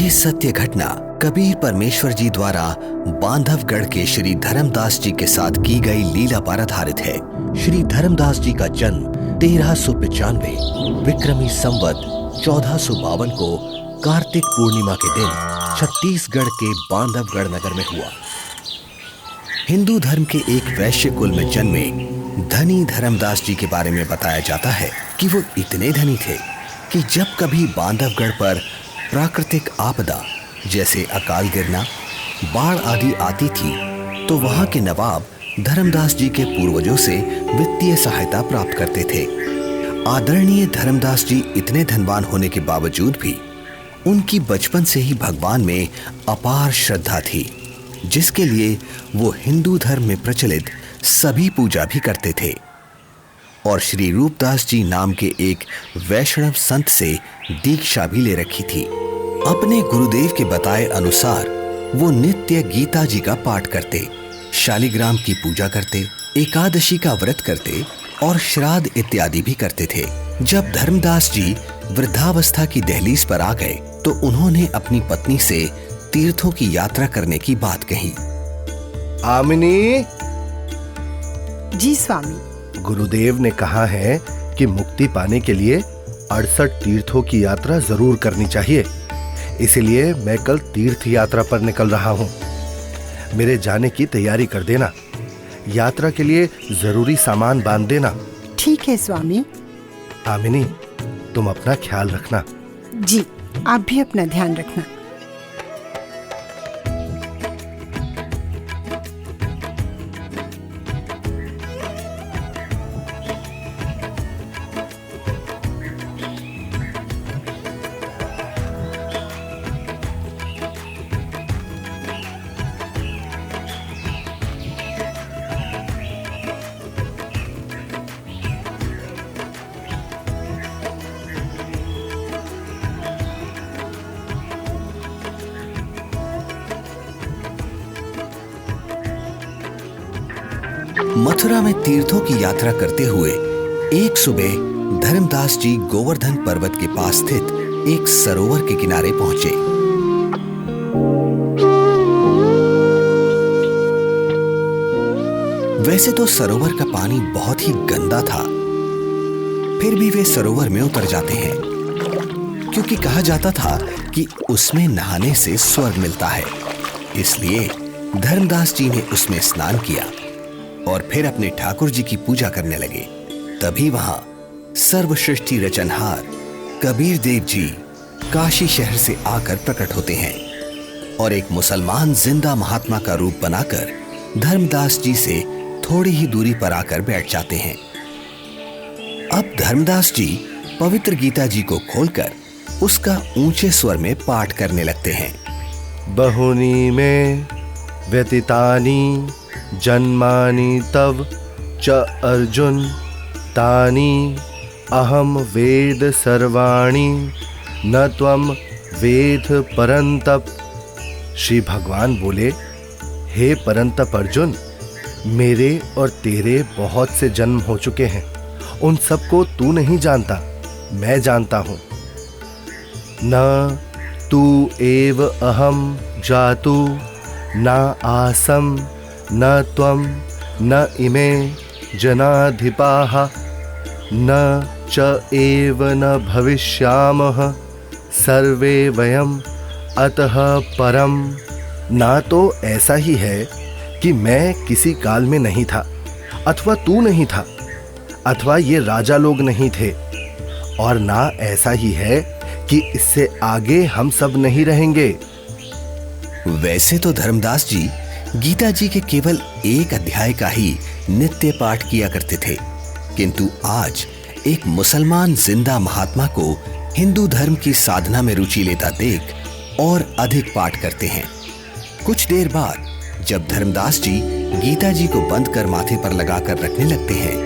ये सत्य घटना कबीर परमेश्वर जी द्वारा बांधवगढ़ के श्री धर्मदास जी के साथ की गई लीला पर आधारित है। श्री धर्मदास जी का जन्म 1395 विक्रमी संवत 1452 को कार्तिक पूर्णिमा के दिन छत्तीसगढ़ के बांधवगढ़ नगर में हुआ। हिंदू धर्म के एक वैश्य कुल में जन्मे धनी धर्मदास जी के बारे में बताया जाता है कि वो इतने धनी थे कि जब कभी बांधवगढ़ पर प्राकृतिक आपदा जैसे अकाल गिरना, बाढ़ आदि आती थी तो वहां के नवाब धर्मदास जी के पूर्वजों से वित्तीय सहायता प्राप्त करते थे। आदरणीय धर्मदास जी इतने धनवान होने के बावजूद भी उनकी बचपन से ही भगवान में अपार श्रद्धा थी, जिसके लिए वो हिंदू धर्म में प्रचलित सभी पूजा भी करते थे और श्री रूपदास जी नाम के एक वैष्णव संत से दीक्षा भी ले रखी थी। अपने गुरुदेव के बताए अनुसार वो नित्य गीता जी का पाठ करते, शालिग्राम की पूजा करते, एकादशी का व्रत करते और श्राद्ध इत्यादि भी करते थे। जब धर्मदास जी वृद्धावस्था की दहलीज पर आ गए तो उन्होंने अपनी पत्नी से तीर्थों की यात्रा करने की बात कही। आमिनी। जी स्वामी। गुरुदेव ने कहा है कि मुक्ति पाने के लिए 68 तीर्थों की यात्रा जरूर करनी चाहिए, इसलिए मैं कल तीर्थ यात्रा पर निकल रहा हूँ। मेरे जाने की तैयारी कर देना, यात्रा के लिए जरूरी सामान बांध देना। ठीक है स्वामी। आमिनी, तुम अपना ख्याल रखना। जी, आप भी अपना ध्यान रखना। मथुरा में तीर्थों की यात्रा करते हुए एक सुबह धर्मदास जी गोवर्धन पर्वत के पास स्थित एक सरोवर के किनारे पहुंचे। वैसे तो सरोवर का पानी बहुत ही गंदा था, फिर भी वे सरोवर में उतर जाते हैं क्योंकि कहा जाता था कि उसमें नहाने से स्वर्ग मिलता है। इसलिए धर्मदास जी ने उसमें स्नान किया और फिर अपने ठाकुर जी की पूजा करने लगे। तभी वहां सर्वसृष्टि रचनहार कबीर देव जी काशी शहर से आकर प्रकट होते हैं और एक मुसलमान जिंदा महात्मा का रूप बनाकर धर्मदास जी से थोड़ी ही दूरी पर आकर बैठ जाते हैं। अब धर्मदास जी पवित्र गीता जी को खोलकर उसका ऊंचे स्वर में पाठ करने लगते हैं। बहुनी में व्यतीतानि जन्मानि तव च अर्जुन तानि अहम वेद सर्वाणि न त्वम वेद परंतप। श्री भगवान बोले, हे परंतप अर्जुन, मेरे और तेरे बहुत से जन्म हो चुके हैं, उन सबको तू नहीं जानता, मैं जानता हूं। न तू एव अहम जातु न आसम न त्वं न इमे जनाधिपाः न च एव न भविष्यामः सर्वे वयम अतः परम। ना तो ऐसा ही है कि मैं किसी काल में नहीं था, अथवा तू नहीं था, अथवा ये राजा लोग नहीं थे, और ना ऐसा ही है कि इससे आगे हम सब नहीं रहेंगे। वैसे तो धर्मदास जी गीता जी के केवल एक अध्याय का ही नित्य पाठ किया करते थे, किंतु आज एक मुसलमान जिंदा महात्मा को हिंदू धर्म की साधना में रुचि लेता देख और अधिक पाठ करते हैं। कुछ देर बाद जब धर्मदास जी गीता जी को बंद कर माथे पर लगाकर रखने लगते हैं,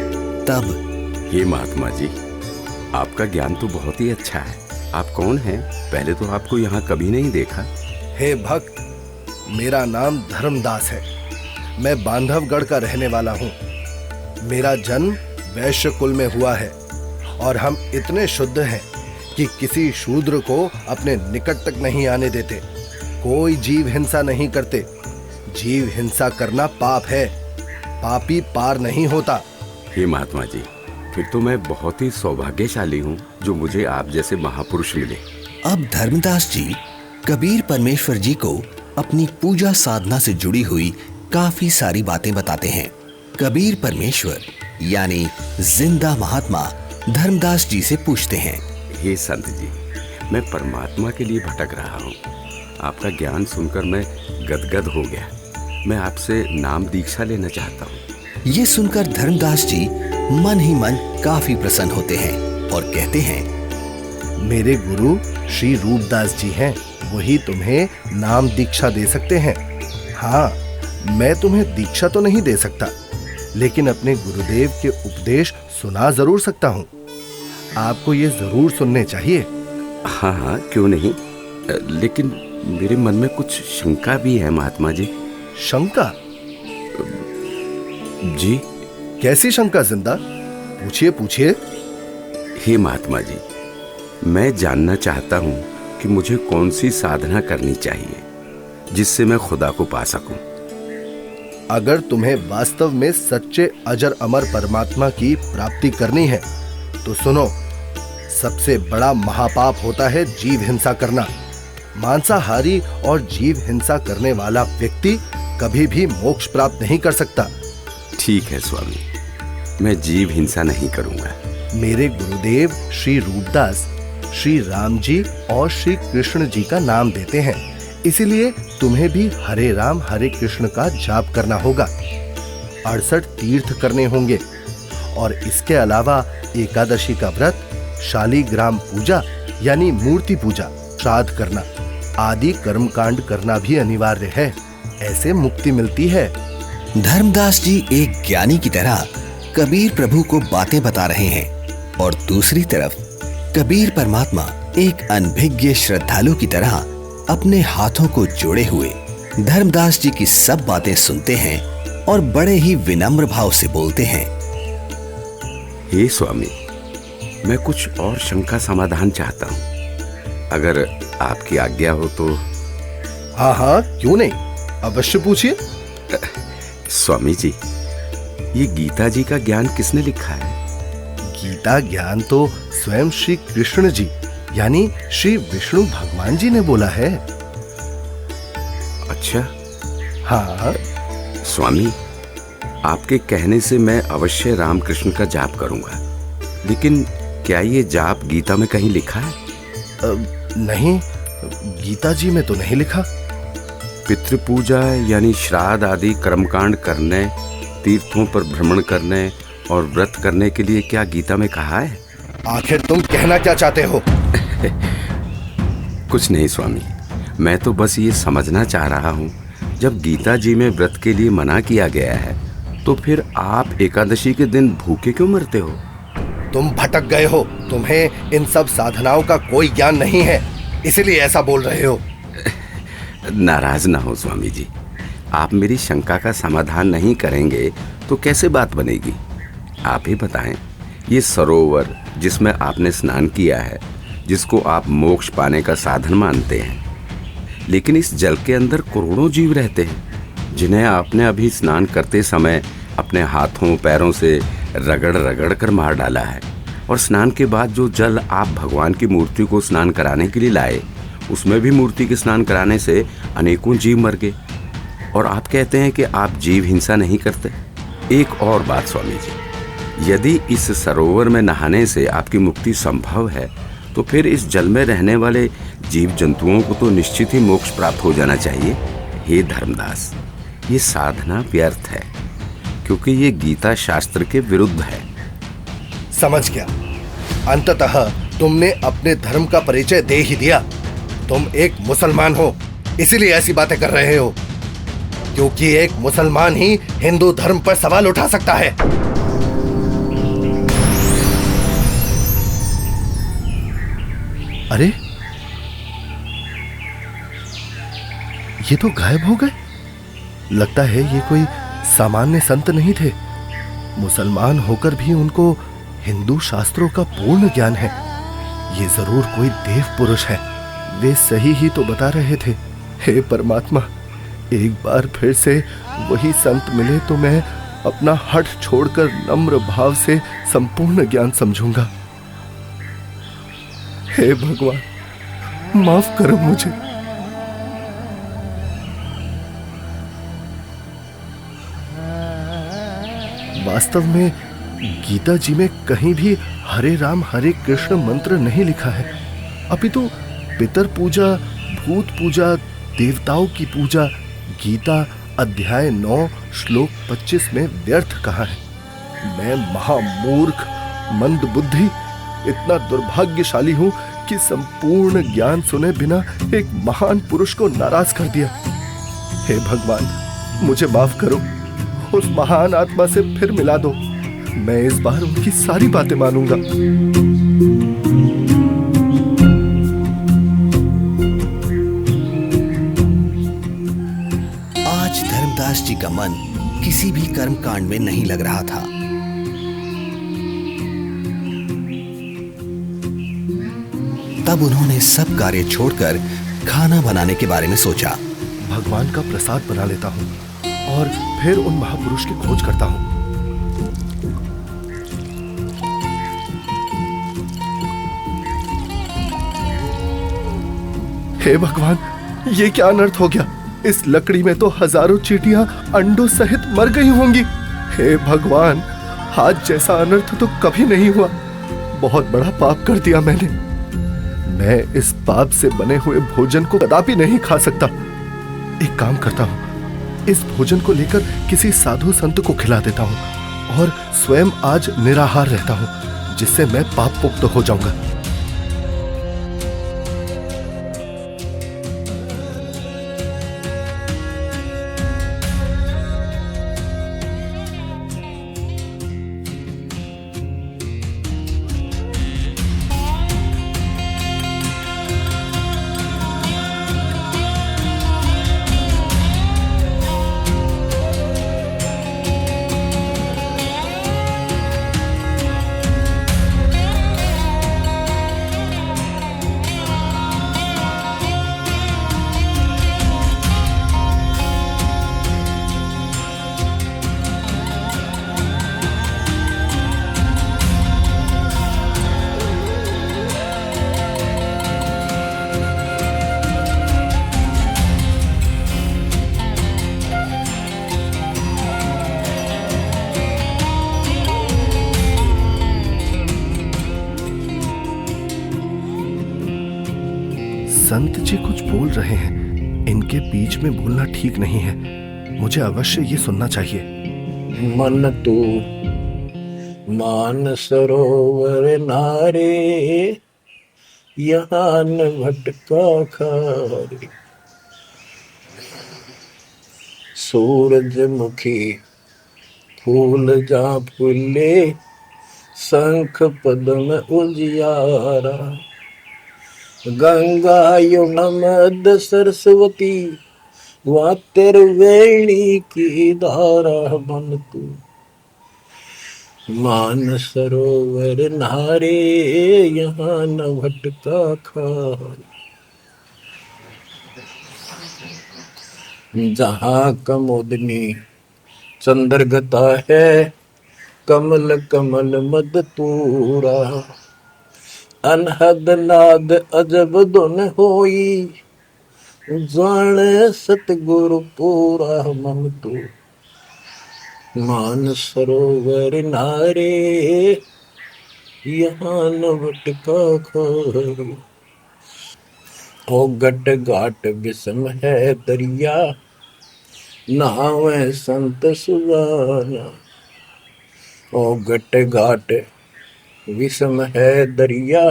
तब ये महात्मा जी, आपका ज्ञान तो बहुत ही अच्छा है। आप कौन हैं? पहले तो आपको यहाँ कभी नहीं देखा। हे भक्त, मेरा नाम धर्मदास है। मैं बांधवगढ़ का रहने वाला हूँ। मेरा जन्म वैश्य कुल में हुआ है और हम इतने शुद्ध हैं कि किसी शूद्र को अपने निकट तक नहीं आने देते। कोई जीव हिंसा नहीं करते। जीव हिंसा करना पाप है। पापी पार नहीं होता। हे महात्मा जी, फिर तो मैं बहुत ही सौभाग्यशाली हूँ जो मुझे आप जैसे महापुरुष मिले। अब धर्मदास जी कबीर परमेश्वर जी को अपनी पूजा साधना से जुड़ी हुई काफी सारी बातें बताते हैं। कबीर परमेश्वर यानी जिंदा महात्मा धर्मदास जी से पूछते हैं, हे संत जी, मैं परमात्मा के लिए भटक रहा हूँ। आपका ज्ञान सुनकर मैं गदगद हो गया। मैं आपसे नाम दीक्षा लेना चाहता हूँ। ये सुनकर धर्मदास जी मन ही मन काफी प्रसन्न होते हैं और कहते हैं, मेरे गुरु श्री रूपदास जी हैं। वही तुम्हें नाम दीक्षा दे सकते हैं। हाँ, मैं तुम्हें दीक्षा तो नहीं दे सकता, लेकिन अपने गुरुदेव के उपदेश सुना जरूर सकता हूँ। आपको ये जरूर सुनने चाहिए। हाँ हाँ, क्यों नहीं, लेकिन मेरे मन में कुछ शंका भी है महात्मा जी। शंका? जी। कैसी शंका जिंदा? पूछिए पूछिए। हे महात्मा जी, मैं जानना चाहता हूँ कि मुझे कौन सी साधना करनी चाहिए जिससे मैं खुदा को पा सकूं। अगर तुम्हें वास्तव में सच्चे अजर अमर परमात्मा की प्राप्ति करनी है तो सुनो, सबसे बड़ा महापाप होता है जीव हिंसा करना। मांसाहारी और जीव हिंसा करने वाला व्यक्ति कभी भी मोक्ष प्राप्त नहीं कर सकता। ठीक है स्वामी, मैं जीव हिंसा नहीं करूंगा। मेरे गुरुदेव श्री रूपदास श्री राम जी और श्री कृष्ण जी का नाम देते हैं, इसीलिए तुम्हें भी हरे राम हरे कृष्ण का जाप करना होगा। 68 तीर्थ करने होंगे और इसके अलावा एकादशी का व्रत, शालीग्राम पूजा यानी मूर्ति पूजा, श्राद्ध करना आदि कर्मकांड करना भी अनिवार्य है। ऐसे मुक्ति मिलती है। धर्मदास जी एक ज्ञानी की तरह कबीर प्रभु को बातें बता रहे हैं और दूसरी तरफ कबीर परमात्मा एक अनभिज्ञ श्रद्धालु की तरह अपने हाथों को जोड़े हुए धर्मदास जी की सब बातें सुनते हैं और बड़े ही विनम्र भाव से बोलते हैं, हे स्वामी, मैं कुछ और शंका समाधान चाहता हूँ। अगर आपकी आज्ञा हो तो। हाँ हाँ, क्यों नहीं, अवश्य पूछिए। स्वामी जी, ये गीता जी का ज्ञान किसने लिखा है? गीता ज्ञान तो स्वयं श्री कृष्ण जी यानी श्री विष्णु भगवान जी ने बोला है। अच्छा। हाँ स्वामी, आपके कहने से मैं अवश्य रामकृष्ण का जाप करूंगा, लेकिन क्या ये जाप गीता में कहीं लिखा है? नहीं, गीता जी में तो नहीं लिखा। पितृपूजा यानी श्राद्ध आदि कर्मकांड करने, तीर्थों पर भ्रमण करने और व्रत करने के लिए क्या गीता में कहा है? आखिर तुम कहना क्या चाहते हो? कुछ नहीं स्वामी, मैं तो बस ये समझना चाह रहा हूँ, जब गीता जी में व्रत के लिए मना किया गया है तो फिर आप एकादशी के दिन भूखे क्यों मरते हो? तुम भटक गए हो। तुम्हें इन सब साधनाओं का कोई ज्ञान नहीं है, इसलिए ऐसा बोल रहे हो। नाराज ना हो स्वामी जी, आप मेरी शंका का समाधान नहीं करेंगे तो कैसे बात बनेगी? आप ही बताएं, ये सरोवर जिसमें आपने स्नान किया है, जिसको आप मोक्ष पाने का साधन मानते हैं, लेकिन इस जल के अंदर करोड़ों जीव रहते हैं जिन्हें आपने अभी स्नान करते समय अपने हाथों पैरों से रगड़ रगड़ कर मार डाला है। और स्नान के बाद जो जल आप भगवान की मूर्ति को स्नान कराने के लिए लाए, उसमें भी मूर्ति के स्नान कराने से अनेकों जीव मर गए। और आप कहते हैं कि आप जीव हिंसा नहीं करते। एक और बात स्वामी जी, यदि इस सरोवर में नहाने से आपकी मुक्ति संभव है तो फिर इस जल में रहने वाले जीव जंतुओं को तो निश्चित ही मोक्ष प्राप्त हो जाना चाहिए। हे धर्मदास, ये साधना व्यर्थ है क्योंकि ये गीता शास्त्र के विरुद्ध है। समझ गया। अंततः तुमने अपने धर्म का परिचय दे ही दिया। तुम एक मुसलमान हो, इसीलिए ऐसी बातें कर रहे हो, क्योंकि एक मुसलमान ही हिंदू धर्म पर सवाल उठा सकता है। अरे, ये तो गायब हो गए। लगता है ये कोई सामान्य संत नहीं थे। मुसलमान होकर भी उनको हिंदू शास्त्रों का पूर्ण ज्ञान है। ये जरूर कोई देव पुरुष है। वे सही ही तो बता रहे थे। हे परमात्मा, एक बार फिर से वही संत मिले तो मैं अपना हठ छोड़कर नम्र भाव से संपूर्ण ज्ञान समझूंगा। हे भगवान, माफ करो मुझे। वास्तव में गीता जी में कहीं भी हरे राम हरे कृष्ण मंत्र नहीं लिखा है, अपितु पितर पूजा, भूत पूजा, देवताओं की पूजा गीता अध्याय 9 श्लोक 25 में व्यर्थ कहा है। मैं महामूर्ख, मंद बुद्धि, इतना दुर्भाग्यशाली हूं कि संपूर्ण ज्ञान सुने बिना एक महान पुरुष को नाराज कर दिया। हे भगवान, मुझे माफ करो, उस महान आत्मा से फिर मिला दो। मैं इस बार उनकी सारी बातें मानूंगा। आज धर्मदास जी का मन किसी भी कर्म कांड में नहीं लग रहा था। तब उन्होंने सब कार्य छोड़कर खाना बनाने के बारे में सोचा। भगवान का प्रसाद बना लेता हूँ और फिर उन महापुरुष की खोज करता हूँ। हे भगवान, ये क्या अनर्थ हो गया? इस लकड़ी में तो हजारों चींटियां अंडों सहित मर गई होंगी। हे भगवान, आज जैसा अनर्थ तो कभी नहीं हुआ। बहुत बड़ा पाप कर दिया मैंने। मैं इस पाप से बने हुए भोजन को कदापि नहीं खा सकता। एक काम करता हूँ, इस भोजन को लेकर किसी साधु संत को खिला देता हूँ और स्वयं आज निराहार रहता हूँ, जिससे मैं पाप मुक्त हो जाऊंगा। संत जी कुछ बोल रहे हैं, इनके बीच में बोलना ठीक नहीं है। मुझे अवश्य ये सुनना चाहिए। मन तू मान सरोवर नारे, यहाँ न भटका खारे। सूरजमुखी फूल जा फूले, शंख पद्म उजियारा। गंगा यमुना मध्य सरस्वती, वहाँ त्रिवेणी की धारा। मन तू मान सरोवर नारे, यहाँ न भटका खारे। जहाँ कमोदनी चंद्रगता है, कमल कमल मद तूरा। अनहद नाद अजब धुन होई, जाने सतगुरु पूरा। मन तू मान सरोवर नारे, यहाँ न भटका खारे। ओ गट घाट विषम है दरिया, नहावे संत सुजाना। ओ गट घाट विषम है दरिया,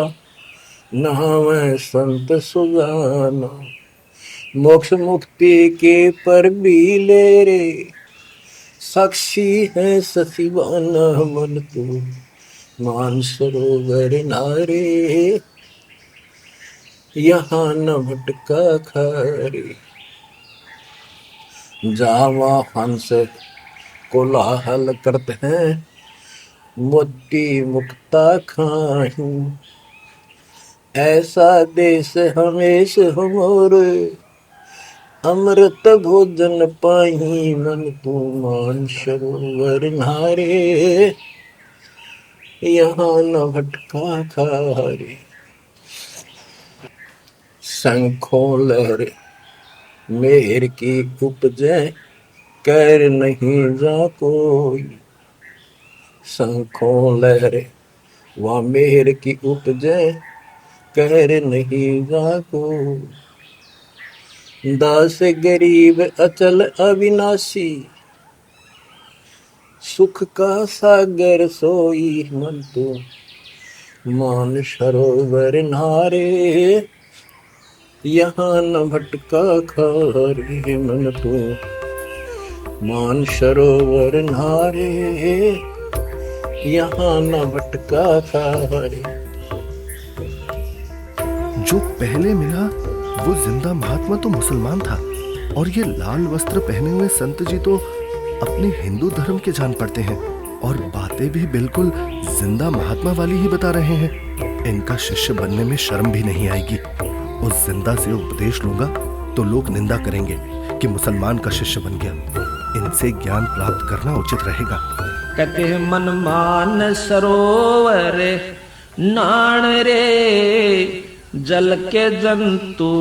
नहावे संत सुजाना। मोक्ष मुक्ति के पर भी ले रे, साक्षी है ससीवाना। मन तू मान सरोवर नारे, यहाँ न भटका खारे। जावा हंस कोलाहल करते हैं, मोती मुक्ता खाऊं। ऐसा देश हमेश हमोरे, अमृत भोजन पाही मन तू मान सरोवर नारे, यहाँ न भटका खारे। शंखों लहरे मेहर की उपजे, कर नहीं जा कोई। शंखों लहरे वहाँ मेहर की उपजे, कर नहीं जा कोई। दास गरीब अचल अविनाशी, सुख का सागर सोई मन तो मान सरोवर नारे, यहाँ न भटका खारे मन तो मान सरोवर नारे, यहाँ न भटका खारे। जो पहले मिला वो जिंदा महात्मा तो मुसलमान था, और ये लाल वस्त्र पहने हुए संत जी तो अपने हिंदू धर्म के जान पड़ते हैं, और बातें भी बिल्कुल जिंदा महात्मा वाली ही बता रहे हैं। इनका शिष्य बनने में शर्म भी नहीं आएगी। उस जिंदा से उपदेश लूंगा तो लोग निंदा करेंगे कि मुसलमान का शिष्य बन गया। इनसे ज्ञान प्राप्त करना उचित रहेगा। कहते मन मान सरोवर नाण रे, जल के जंतु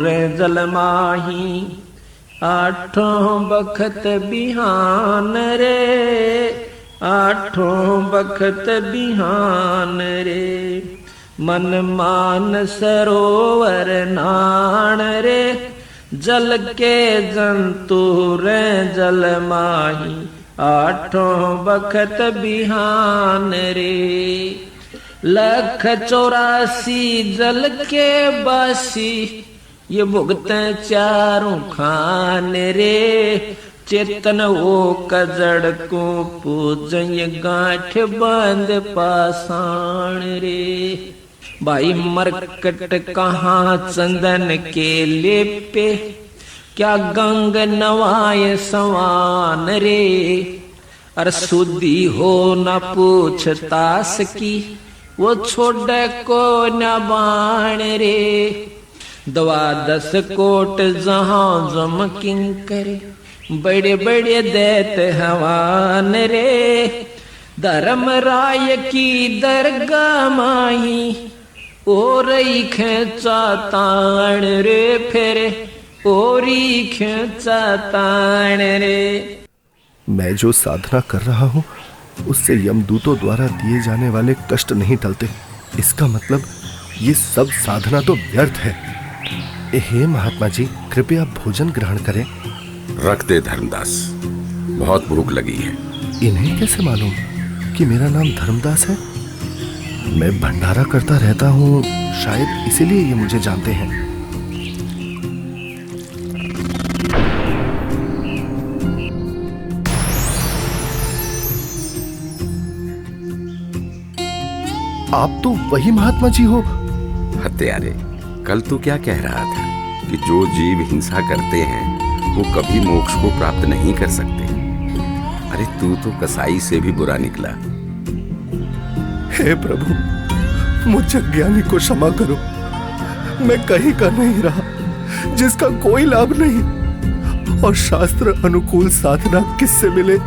रे जल माही। आठों बखत बिहान रे, आठों बखत बिहान रे। मन मान सरोवर नाण रे, जल के जंतु रे जल माही। आठों बखत बिहान रे, 184 जल के बासी। ये भुगते चारों खान रे, चेतन वो कजड़ को पूजय गांठ बांध पाषाण रे। भाई मरकट कहाँ चंदन के लेपे, क्या गंग नवाय सवान रे। अर सुधी हो न पूछतास की, वो छोड़ को न बाण रे। 12 कोट जहां जम किंकर, बड़े बड़े दैत हवान रे। धर्म राय की दरगाह माही, ओरई खेचा ताण रे। फिर ओरी खेचा ताण रे। मैं जो साधना कर रहा हूँ उससे यमदूतों द्वारा दिए जाने वाले कष्ट नहीं टलते। इसका मतलब ये सब साधना तो व्यर्थ है। हे महात्मा जी, कृपया भोजन ग्रहण करें। रख दे धर्मदास, बहुत भूख लगी है। इन्हें कैसे मालूम कि मेरा नाम धर्मदास है? मैं भंडारा करता रहता हूँ, शायद इसीलिए ये मुझे जानते हैं। आप तो वही महात्मा जी हो। हत्यारे, कल तू क्या कह रहा था कि जो जीव हिंसा करते हैं वो कभी मोक्ष को प्राप्त नहीं कर सकते। अरे तू तो कसाई से भी बुरा निकला। हे प्रभु, मुझ अज्ञानी को क्षमा करो। मैं कहीं का नहीं रहा, जिसका कोई लाभ नहीं। और शास्त्र अनुकूल साधना किससे मिले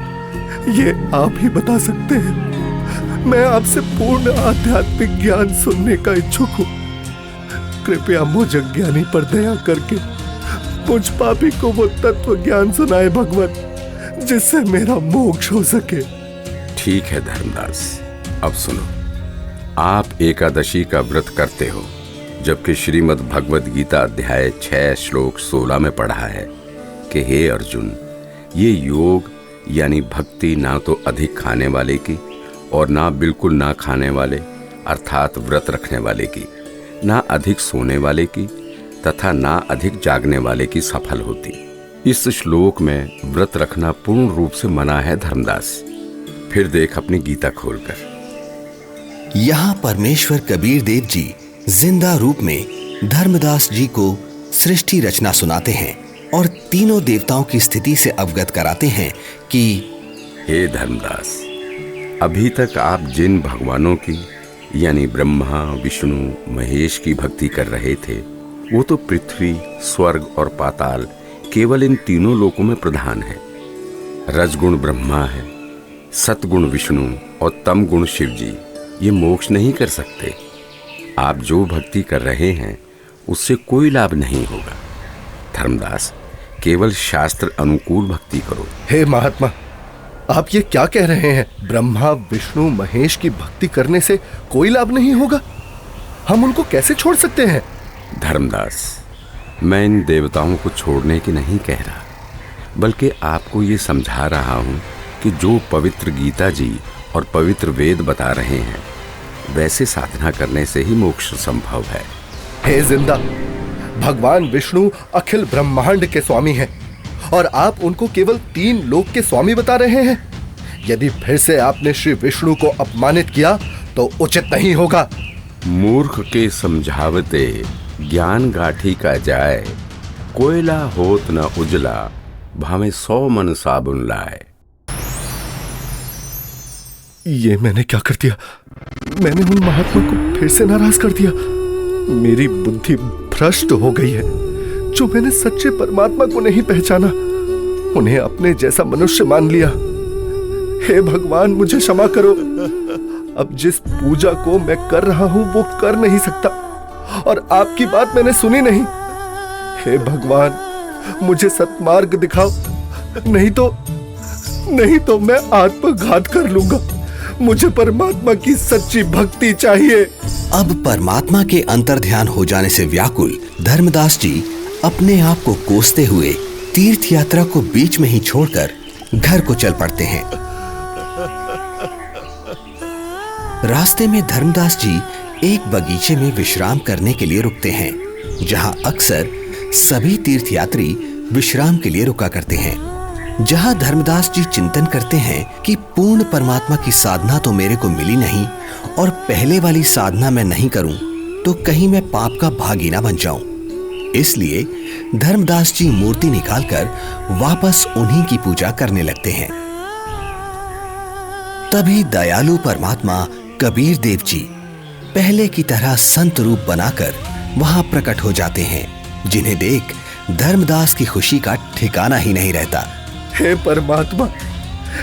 ये आप ही बता सकते हैं। मैं आपसे पूर्ण आध्यात्मिक ज्ञान सुनने का इच्छुक हूँ। कृपया मुझ अज्ञानी पर दया करके मुझ पापी को वो तत्व ज्ञान सुनाए भगवत, जिससे मेरा मोक्ष हो सके। ठीक है धर्मदास, अब सुनो। आप एकादशी का व्रत करते हो, जबकि श्रीमद् भगवद गीता अध्याय 6 श्लोक 16 में पढ़ा है कि हे अर्जुन, ये योग यानी भक्ति ना तो अधिक खाने वाले की और ना बिल्कुल ना खाने वाले अर्थात व्रत रखने वाले की, ना अधिक सोने वाले की तथा ना अधिक जागने वाले की सफल होती। इस श्लोक में व्रत रखना पूर्ण रूप से मना है धर्मदास। फिर देख अपनी गीता खोलकर। यहाँ परमेश्वर कबीर देव जी जिंदा रूप में धर्मदास जी को सृष्टि रचना सुनाते हैं और तीनों देवताओं की स्थिति से अवगत कराते हैं कि हे धर्मदास, अभी तक आप जिन भगवानों की यानी ब्रह्मा विष्णु महेश की भक्ति कर रहे थे, वो तो पृथ्वी, स्वर्ग और पाताल केवल इन तीनों लोकों में प्रधान है। रजगुण ब्रह्मा है, सतगुण विष्णु और तम गुण शिव जी ये मोक्ष नहीं कर सकते। आप जो भक्ति कर रहे हैं उससे कोई लाभ नहीं होगा। धर्मदास, केवल शास्त्र अनुकूल भक्ति करो। हे महात्मा, आप ये क्या कह रहे हैं? ब्रह्मा विष्णु महेश की भक्ति करने से कोई लाभ नहीं होगा? हम उनको कैसे छोड़ सकते हैं? धर्मदास, मैं इन देवताओं को छोड़ने की नहीं कह रहा, बल्कि आपको ये समझा रहा हूँ कि जो पवित्र गीता जी और पवित्र वेद बता रहे हैं वैसे साधना करने से ही मोक्ष संभव है। हे जिंदा, भगवान विष्णु अखिल ब्रह्मांड के स्वामी हैं और आप उनको केवल 3 लोक के स्वामी बता रहे हैं। यदि फिर से आपने श्री विष्णु को अपमानित किया तो उचित नहीं होगा। मूर्ख के समझावते ज्ञान गाठी का जाए, कोयला होत न उजला, भावे 100 मन साबुन लाए। ये मैंने क्या कर दिया? मैंने उन महात्मा को फिर से नाराज कर दिया। मेरी बुद्धि भ्रष्ट हो गई है। जो मैंने सच्चे परमात्मा को नहीं पहचाना, उन्हें अपने जैसा मनुष्य मान लिया। हे भगवान, मुझे क्षमा करो। अब जिस पूजा को मैं कर रहा हूं वो कर नहीं सकता और आपकी बात मैंने सुनी नहीं। हे भगवान, मुझे सत्मार्ग दिखाओ, नहीं तो मैं आत्मघात कर लूंगा। मुझे परमात्मा की सच्ची भक्ति चाहिए। अब परमात्मा के अंतर्ध्यान हो जाने से व्याकुल धर्मदास जी अपने आप को कोसते हुए तीर्थ यात्रा को बीच में ही छोड़कर घर को चल पड़ते हैं। रास्ते में धर्मदास जी एक बगीचे में विश्राम करने के लिए रुकते हैं, जहां अक्सर सभी तीर्थयात्री विश्राम के लिए रुका करते हैं। जहां धर्मदास जी चिंतन करते हैं कि पूर्ण परमात्मा की साधना तो मेरे को मिली नहीं और पहले वाली साधना मैं नहीं करूं तो कहीं मैं पाप का भागी ना बन जाऊं। इसलिए धर्मदास जी मूर्ति निकालकर वापस उन्हीं की पूजा करने लगते हैं। तभी दयालु परमात्मा कबीर देव जी पहले की तरह संत रूप बनाकर वहां प्रकट हो जाते हैं, जिन्हें देख धर्मदास की खुशी का ठिकाना ही नहीं रहता। हे परमात्मा,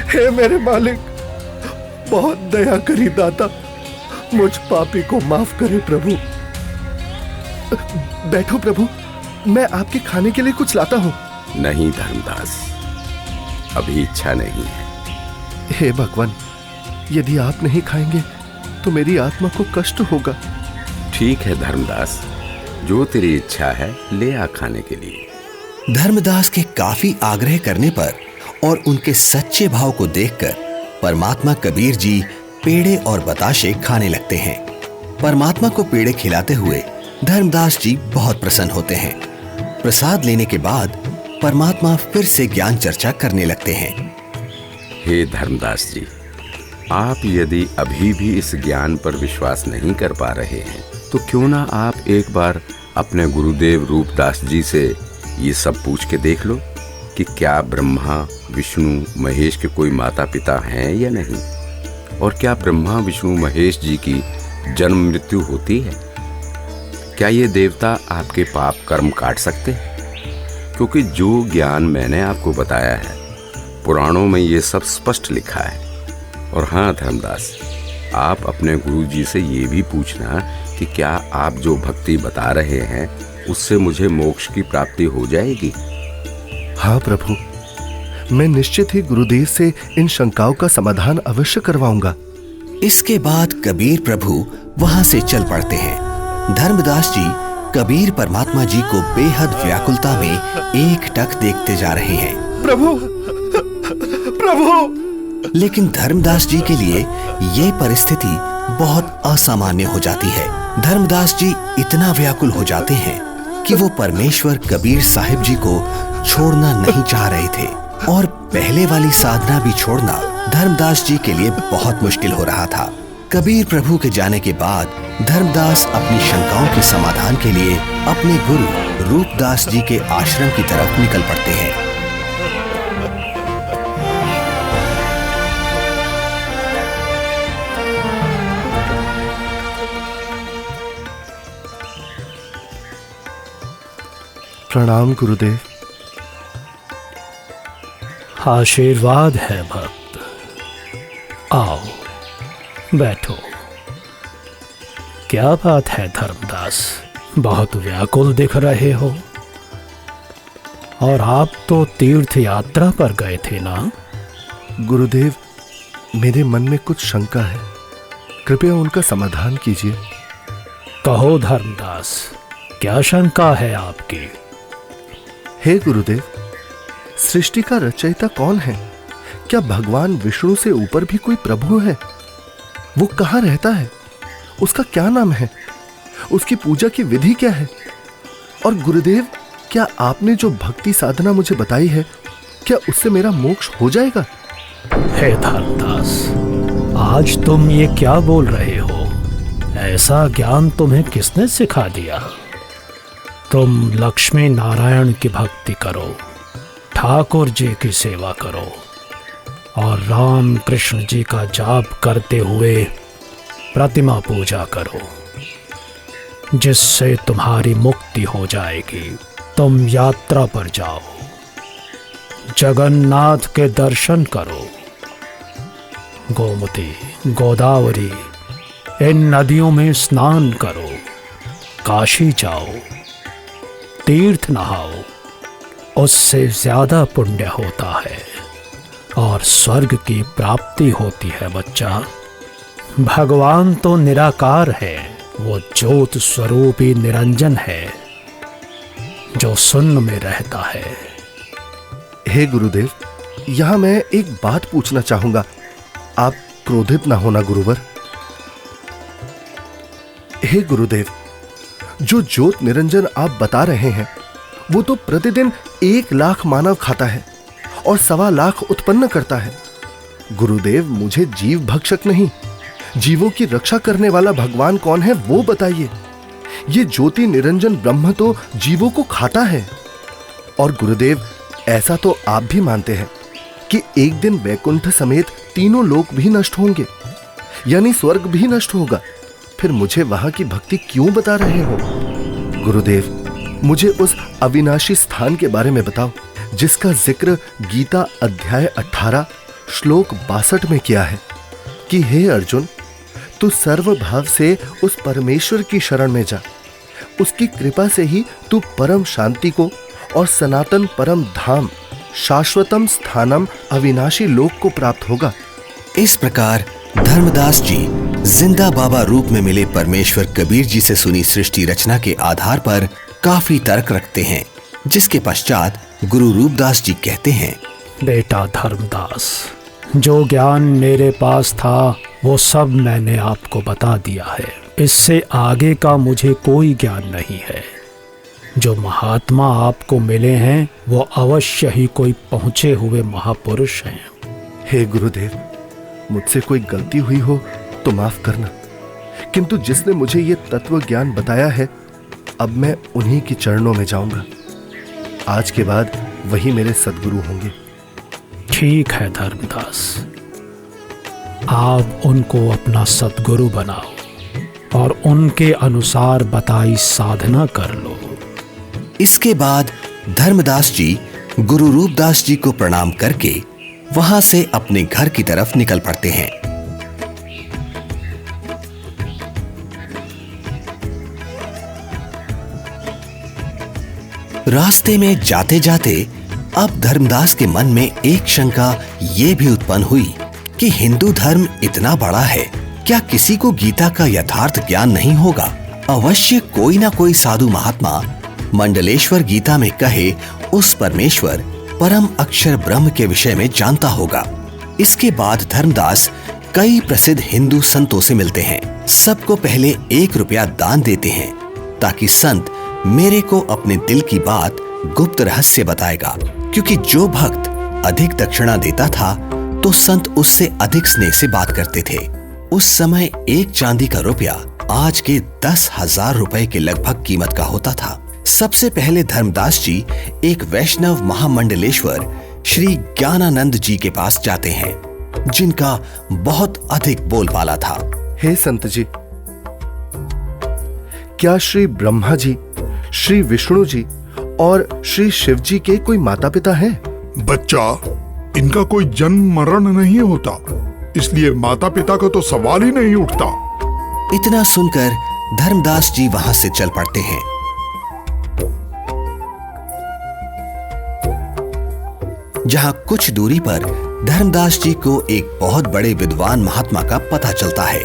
हे मेरे मालिक, बहुत दया करी दाता, मुझ पापी को माफ करे प्रभु। बैठो प्रभु, मैं आपके खाने के लिए कुछ लाता हूँ। नहीं धर्मदास, अभी इच्छा नहीं है। हे भगवान, यदि आप नहीं खाएंगे तो मेरी आत्मा को कष्ट होगा। ठीक है धर्मदास, जो तेरी इच्छा है ले आ खाने के लिए। धर्मदास के काफी आग्रह करने पर और उनके सच्चे भाव को देखकर परमात्मा कबीर जी पेड़े और बताशे खाने लगते हैं। परमात्मा को पेड़े खिलाते हुए धर्मदास जी बहुत प्रसन्न होते हैं। प्रसाद लेने के बाद परमात्मा फिर से ज्ञान चर्चा करने लगते हैं। हे धर्मदास जी, आप यदि अभी भी इस ज्ञान पर विश्वास नहीं कर पा रहे हैं तो क्यों ना आप एक बार अपने गुरुदेव रूपदास जी से ये सब पूछ के देख लो कि क्या ब्रह्मा विष्णु महेश के कोई माता पिता हैं या नहीं, और क्या ब्रह्मा विष्णु महेश जी की जन्म मृत्यु होती है। क्या ये देवता आपके पाप कर्म काट सकते हैं? क्योंकि जो ज्ञान मैंने आपको बताया है पुराणों में ये सब स्पष्ट लिखा है। और हाँ धर्मदास, आप अपने गुरु जी से ये भी पूछना कि क्या आप जो भक्ति बता रहे हैं उससे मुझे मोक्ष की प्राप्ति हो जाएगी। हाँ प्रभु, मैं निश्चित ही गुरुदेव से इन शंकाओं का समाधान अवश्य करवाऊंगा। इसके बाद कबीर प्रभु वहां से चल पड़ते हैं। धर्मदास जी कबीर परमात्मा जी को बेहद व्याकुलता में एकटक देखते जा रहे हैं। प्रभु, प्रभु! लेकिन धर्मदास जी के लिए ये परिस्थिति बहुत असामान्य हो जाती है। धर्मदास जी इतना व्याकुल हो जाते हैं कि वो परमेश्वर कबीर साहिब जी को छोड़ना नहीं चाह रहे थे और पहले वाली साधना भी छोड़ना धर्मदास जी के लिए बहुत मुश्किल हो रहा था। कबीर प्रभु के जाने के बाद धर्मदास अपनी शंकाओं के समाधान के लिए अपने गुरु रूपदास जी के आश्रम की तरफ निकल पड़ते हैं। प्रणाम गुरुदेव। आशीर्वाद है भक्त। आओ बैठो। क्या बात है धर्मदास, बहुत व्याकुल दिख रहे हो। और आप तो तीर्थ यात्रा पर गए थे ना? गुरुदेव, मेरे मन में कुछ शंका है, कृपया उनका समाधान कीजिए। कहो धर्मदास, क्या शंका है आपकी? हे गुरुदेव, सृष्टि का रचयिता कौन है? क्या भगवान विष्णु से ऊपर भी कोई प्रभु है? वो कहाँ रहता है? उसका क्या नाम है? उसकी पूजा की विधि क्या है? और गुरुदेव, क्या आपने जो भक्ति साधना मुझे बताई है, क्या उससे मेरा मोक्ष हो जाएगा? हे धर्मदास, आज तुम ये क्या बोल रहे हो? ऐसा ज्ञान तुम्हें किसने सिखा दिया? तुम लक्ष्मी नारायण की भक्ति करो, ठाकुर जी की सेवा करो और राम कृष्ण जी का जाप करते हुए प्रतिमा पूजा करो, जिससे तुम्हारी मुक्ति हो जाएगी। तुम यात्रा पर जाओ, जगन्नाथ के दर्शन करो, गोमती, गोदावरी इन नदियों में स्नान करो, काशी जाओ, तीर्थ नहाओ, उससे ज्यादा पुण्य होता है और स्वर्ग की प्राप्ति होती है बच्चा। भगवान तो निराकार है, वो ज्योत स्वरूपी निरंजन है जो शून्य में रहता है। हे गुरुदेव, यहां मैं एक बात पूछना चाहूंगा, आप क्रोधित ना होना गुरुवर। हे गुरुदेव, जो ज्योत निरंजन आप बता रहे हैं, वो तो प्रतिदिन 1 लाख मानव खाता है और 1.25 लाख उत्पन्न करता है। गुरुदेव, मुझे जीव भक्षक नहीं, जीवों की रक्षा करने वाला भगवान कौन है वो बताइए। ये ज्योति निरंजन ब्रह्म तो जीवों को खाता है। और गुरुदेव, ऐसा तो आप भी मानते हैं कि एक दिन वैकुंठ समेत तीनों लोक भी नष्ट होंगे, यानी स्वर्ग भी नष्ट होगा। फिर मुझे वहां की भक्ति क्यों बता रहे हो? गुरुदेव, मुझे उस अविनाशी स्थान के बारे में बताओ जिसका जिक्र गीता अध्याय 18 श्लोक 62 में किया है कि हे अर्जुन, तू सर्वभाव से उस परमेश्वर की शरण में जा। उसकी कृपा से ही तू परम शांति को और सनातन परम धाम शाश्वतम स्थानम अविनाशी लोक को प्राप्त होगा। इस प्रकार धर्मदास जी जिंदा बाबा रूप में मिले परमेश्वर कबीर जी से सुनी सृष्टि रचना के आधार पर काफी तर्क रखते हैं, जिसके पश्चात गुरु रूपदास जी कहते हैं, बेटा धर्मदास, जो ज्ञान मेरे पास था वो सब मैंने आपको बता दिया है। इससे आगे का मुझे कोई ज्ञान नहीं है। जो महात्मा आपको मिले हैं वो अवश्य ही कोई पहुंचे हुए महापुरुष हैं। हे गुरुदेव, मुझसे कोई गलती हुई हो तो माफ करना, किंतु जिसने मुझे ये तत्व ज्ञान बताया है, अब मैं उन्हीं के चरणों में जाऊंगा। आज के बाद वही मेरे सद्गुरु होंगे। ठीक है धर्मदास, आप उनको अपना सद्गुरु बनाओ और उनके अनुसार बताई साधना कर लो। इसके बाद धर्मदास जी गुरु रूपदास जी को प्रणाम करके वहां से अपने घर की तरफ निकल पड़ते हैं। रास्ते में जाते जाते अब धर्मदास के मन में एक शंका ये भी उत्पन्न हुई कि हिंदू धर्म इतना बड़ा है, क्या किसी को गीता का यथार्थ ज्ञान नहीं होगा? अवश्य कोई ना कोई साधु महात्मा मंडलेश्वर गीता में कहे उस परमेश्वर परम अक्षर ब्रह्म के विषय में जानता होगा। इसके बाद धर्मदास कई प्रसिद्ध हिंदू संतों से मिलते हैं। सबको पहले 1 रुपया दान देते हैं ताकि संत मेरे को अपने दिल की बात गुप्त रहस्य बताएगा, क्योंकि जो भक्त अधिक दक्षिणा देता था तो संत उससे अधिक स्नेह से बात करते थे। उस समय 1 चांदी का रुपया आज के 10,000 रुपए के लगभग कीमत का होता था। सबसे पहले धर्मदास जी एक वैष्णव महामंडलेश्वर श्री ज्ञानानंद जी के पास जाते हैं, जिनका बहुत अधिक बोलबाला था। हे संत जी, क्या श्री ब्रह्मा जी, श्री विष्णु जी और श्री शिव जी के कोई माता पिता हैं? बच्चा, इनका कोई जन्म मरण नहीं होता, इसलिए माता पिता का तो सवाल ही नहीं उठता। इतना सुनकर धर्मदास जी वहां से चल पड़ते हैं। जहां कुछ दूरी पर धर्मदास जी को एक बहुत बड़े विद्वान महात्मा का पता चलता है,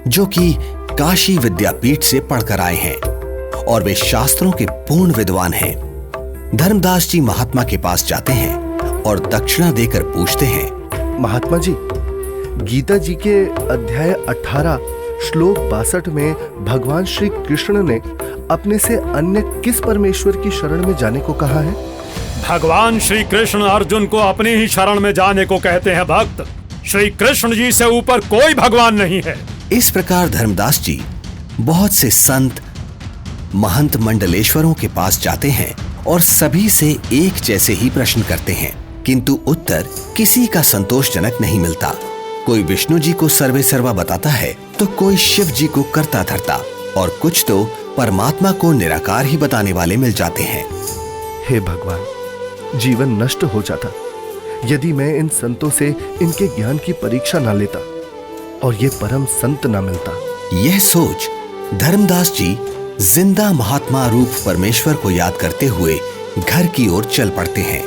जो कि काशी विद्यापीठ से पढ़कर आए हैं और वे शास्त्रों के पूर्ण विद्वान हैं। धर्मदास जी महात्मा के पास जाते हैं और दक्षिणा देकर पूछते हैं, महात्मा जी, गीता जी के अध्याय 18 श्लोक 62 में भगवान श्री कृष्ण ने अपने से अन्य किस परमेश्वर की शरण में जाने को कहा है? भगवान श्री कृष्ण अर्जुन को अपनी ही शरण में जाने को कहते हैं भक्त। श्री कृष्ण जी से ऊपर कोई भगवान नहीं है। इस प्रकार धर्मदास जी बहुत से संत महंत मंडलेश्वरों के पास जाते हैं और सभी से एक जैसे ही प्रश्न करते हैं, किंतु उत्तर किसी का संतोषजनक नहीं मिलता। कोई विष्णु जी को सर्वे सर्वा बताता है तो कोई शिव जी को करता धरता और कुछ तो परमात्मा को निराकार ही बताने वाले मिल जाते हैं। हे भगवान, जीवन नष्ट हो जाता यदि मैं इन संतों से इनके ज्ञान की परीक्षा ना लेता और ये परम संत ना मिलता। यह सोच धर्मदास जी जिंदा महात्मा रूप परमेश्वर को याद करते हुए घर की ओर चल पड़ते हैं।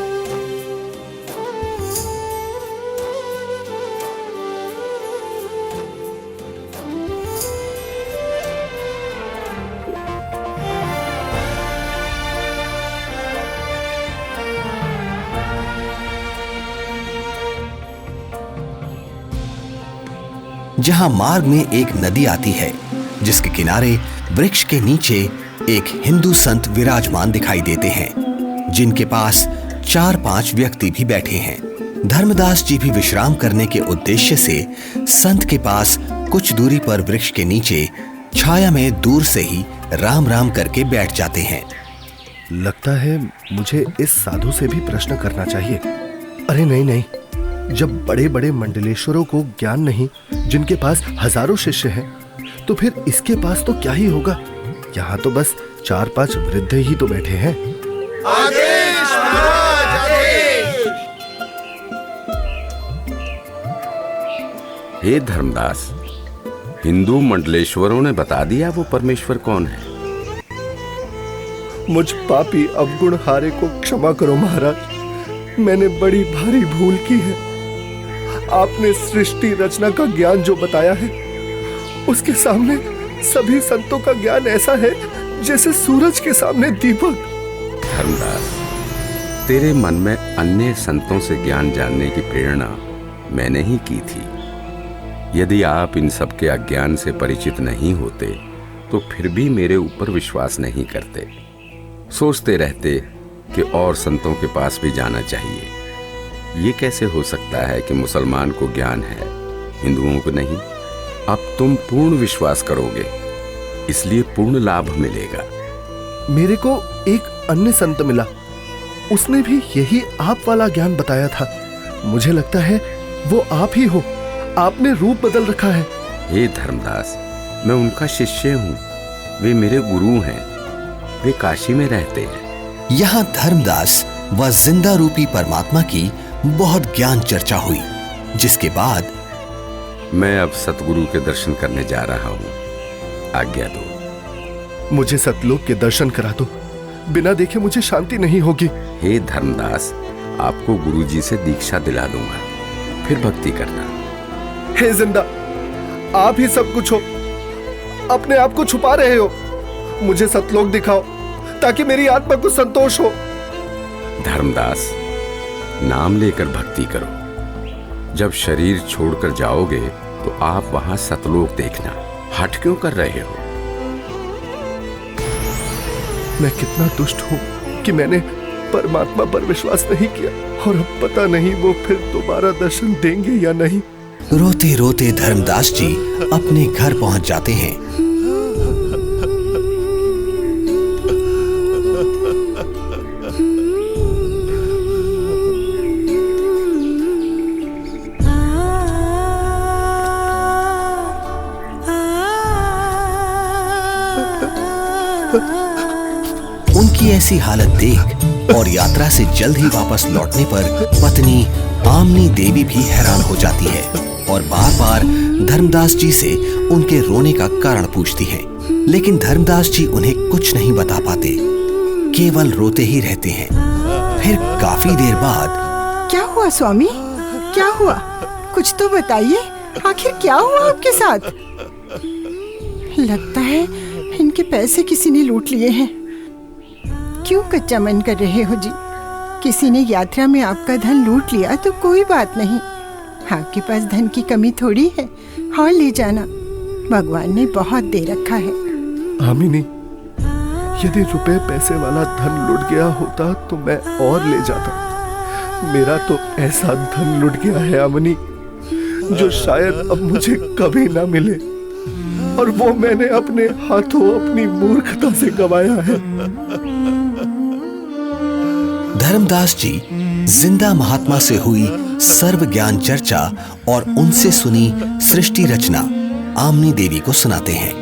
जहां मार्ग में एक नदी आती है, जिसके किनारे वृक्ष के नीचे एक हिंदू संत विराजमान दिखाई देते हैं, जिनके पास 4-5 व्यक्ति भी बैठे हैं। धर्मदास जी भी विश्राम करने के उद्देश्य से संत के पास कुछ दूरी पर वृक्ष के नीचे छाया में दूर से ही राम राम करके बैठ जाते हैं। लगता है मुझे इस साधु से भी प्रश्न करना चाहिए। अरे नहीं नहीं, जब बड़े बड़े मंडलेश्वरों को ज्ञान नहीं, जिनके पास हजारों शिष्य हैं, तो फिर इसके पास तो क्या ही होगा। यहाँ तो बस 4-5 वृद्ध ही तो बैठे हैं। आदेश महाराज, आदेश। हे धर्मदास, हिंदू मंडलेश्वरों ने बता दिया वो परमेश्वर कौन है। मुझ पापी अवगुण हारे को क्षमा करो महाराज, मैंने बड़ी भारी भूल की है। आपने सृष्टि रचना का ज्ञान जो बताया है, उसके सामने सभी संतों का ज्ञान ऐसा है जैसे सूरज के सामने दीपक। धर्मदास, तेरे मन में अन्य संतों से ज्ञान जानने की प्रेरणा मैंने ही की थी। यदि आप इन सब के अज्ञान से परिचित नहीं होते तो फिर भी मेरे ऊपर विश्वास नहीं करते, सोचते रहते कि और संतों के पास भी जाना चाहिए। ये कैसे हो सकता है कि मुसलमान को ज्ञान है, हिंदुओं को नहीं। अब तुम पूर्ण विश्वास करोगे, इसलिए पूर्ण लाभ मिलेगा। मेरे को एक अन्य संत मिला, उसने भी यही आप वाला ज्ञान बताया था। मुझे लगता है वो आप ही हो, आपने रूप बदल रखा है। हे धर्मदास, मैं उनका शिष्य हूँ, वे मेरे गुरु हैं, वे काशी में रहते हैं। यहाँ धर्मदास व जिंदा रूपी परमात्मा की बहुत ज्ञान चर्चा हुई, जिसके बाद मैं अब सतगुरु के दर्शन करने जा रहा हूँ, आज्ञा दो। मुझे सतलोक के दर्शन करा दो, बिना देखे मुझे शांति नहीं होगी। हे धर्मदास, आपको गुरुजी से दीक्षा दिला दूंगा, फिर भक्ति करना। हे जिंदा, आप ही सब कुछ हो, अपने आप को छुपा रहे हो। मुझे सतलोक दिखाओ ताकि मेरी आत्मा को संतोष हो। धर्मदास, नाम लेकर भक्ति करो। जब शरीर छोड़कर जाओगे तो आप वहां सतलोक देखना। हठ क्यों कर रहे हो? मैं कितना दुष्ट हूं कि मैंने परमात्मा पर विश्वास नहीं किया, और अब पता नहीं वो फिर दोबारा दर्शन देंगे या नहीं। रोते रोते धर्मदास जी अपने घर पहुंच जाते हैं। उनकी ऐसी हालत देख और यात्रा से जल्द ही वापस लौटने पर पत्नी आमनी देवी भी हैरान हो जाती है और बार बार धर्मदास जी से उनके रोने का कारण पूछती है। लेकिन धर्मदास जी उन्हें कुछ नहीं बता पाते, केवल रोते ही रहते हैं। फिर काफी देर बाद क्या हुआ स्वामी, क्या हुआ? कुछ तो बताइए, आखिर क्या हुआ आपके साथ? लगता है इनके पैसे किसी ने लूट लिए हैं। क्यों कच्चा मन कर रहे हो जी? किसी ने यात्रा में आपका धन लूट लिया तो कोई बात नहीं, आपके पास धन की कमी थोड़ी है, और ले जाना, भगवान ने बहुत दे रखा है। आमिनी, यदि रुपए पैसे वाला धन लुट गया होता तो मैं और ले जाता। मेरा तो ऐसा धन लुट गया है आमिनी, जो शायद अब मुझे कभी ना मिले, और वो मैंने अपने हाथों अपनी मूर्खता से गंवाया है। धर्मदास जी जिंदा महात्मा से हुई सर्व ज्ञान चर्चा और उनसे सुनी सृष्टि रचना आमनी देवी को सुनाते हैं।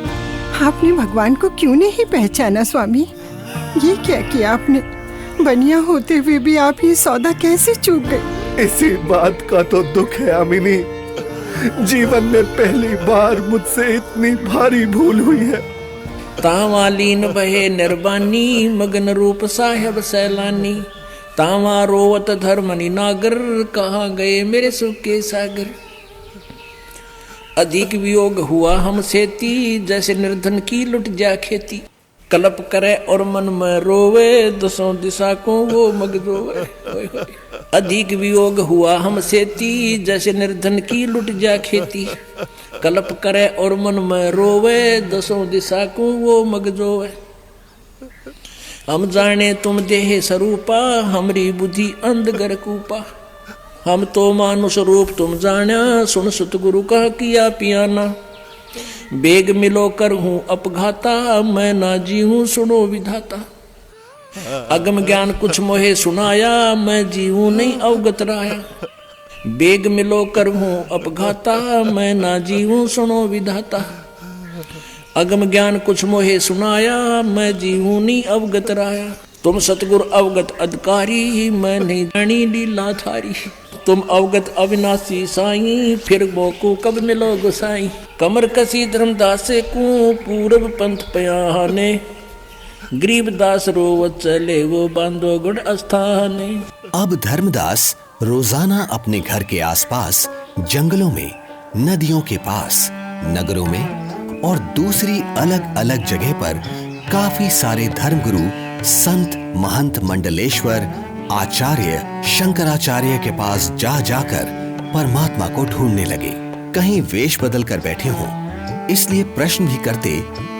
आपने भगवान को क्यों नहीं पहचाना स्वामी? ये क्या किया आपने? बनिया होते हुए भी आप ये सौदा कैसे चूक गए? इसी बात का तो दुख है आमिनी। जीवन में पहली बार मुझसे इतनी भारी भूल हुई है। तावालीन बहे निर्बानी, मगन रूप साहेब सैलानी, तावा रोवत धर्मनि नागर, कहाँ गए मेरे सुख के सागर। अधिक वियोग हुआ हमसे ती, जैसे निर्धन की लुट जा खेती। कलप करे और मन में रोवे, दसों दिशा को वो मग रोवे। अधिक वियोग हुआ हमसे ती, जैसे निर्धन की लुट जा खेती। कलप करे और मन में रोवे, दसों दिशा को वो मग रोवे। हम जाने तुम देह स्वरूपा, हमरी बुद्धि अंधगर कूपा। हम तो मानुष रूप तुम जाना, सुन सुत गुरु का किया पियाना। बेग मिलो कर हूँ अपघाता, मैं ना जी हूँ सुनो विधाता। अगम ज्ञान कुछ मोहे सुनाया, मैं जी हूँ नहीं अवगत राया। बेग मिलो कर हूँ अपघाता, मैं ना जी हूँ सुनो विधाता। अगम ज्ञान कुछ मोहे सुनाया, मैं जी हूँ नहीं अवगत राया। तुम सतगुरु अवगत अधिकारी, मैं नहीं जानी लीला थारी। तुम अवगत अविनाशी साईं, फिर मोको कब मिलो गोसाई। कमर कसी धर्मदास को पूरब पंथ पयाने, गरीबदास रोवत चले वो बांधो गुण अस्थाने। अब धर्मदास रोजाना अपने घर के आसपास, जंगलों में, नदियों के पास, नगरों में और दूसरी अलग अलग जगह पर काफी सारे धर्मगुरु, संत, महंत, मंडलेश्वर, आचार्य, शंकराचार्य के पास जा जाकर परमात्मा को ढूंढने लगे। कहीं वेश बदल कर बैठे हों, इसलिए प्रश्न भी करते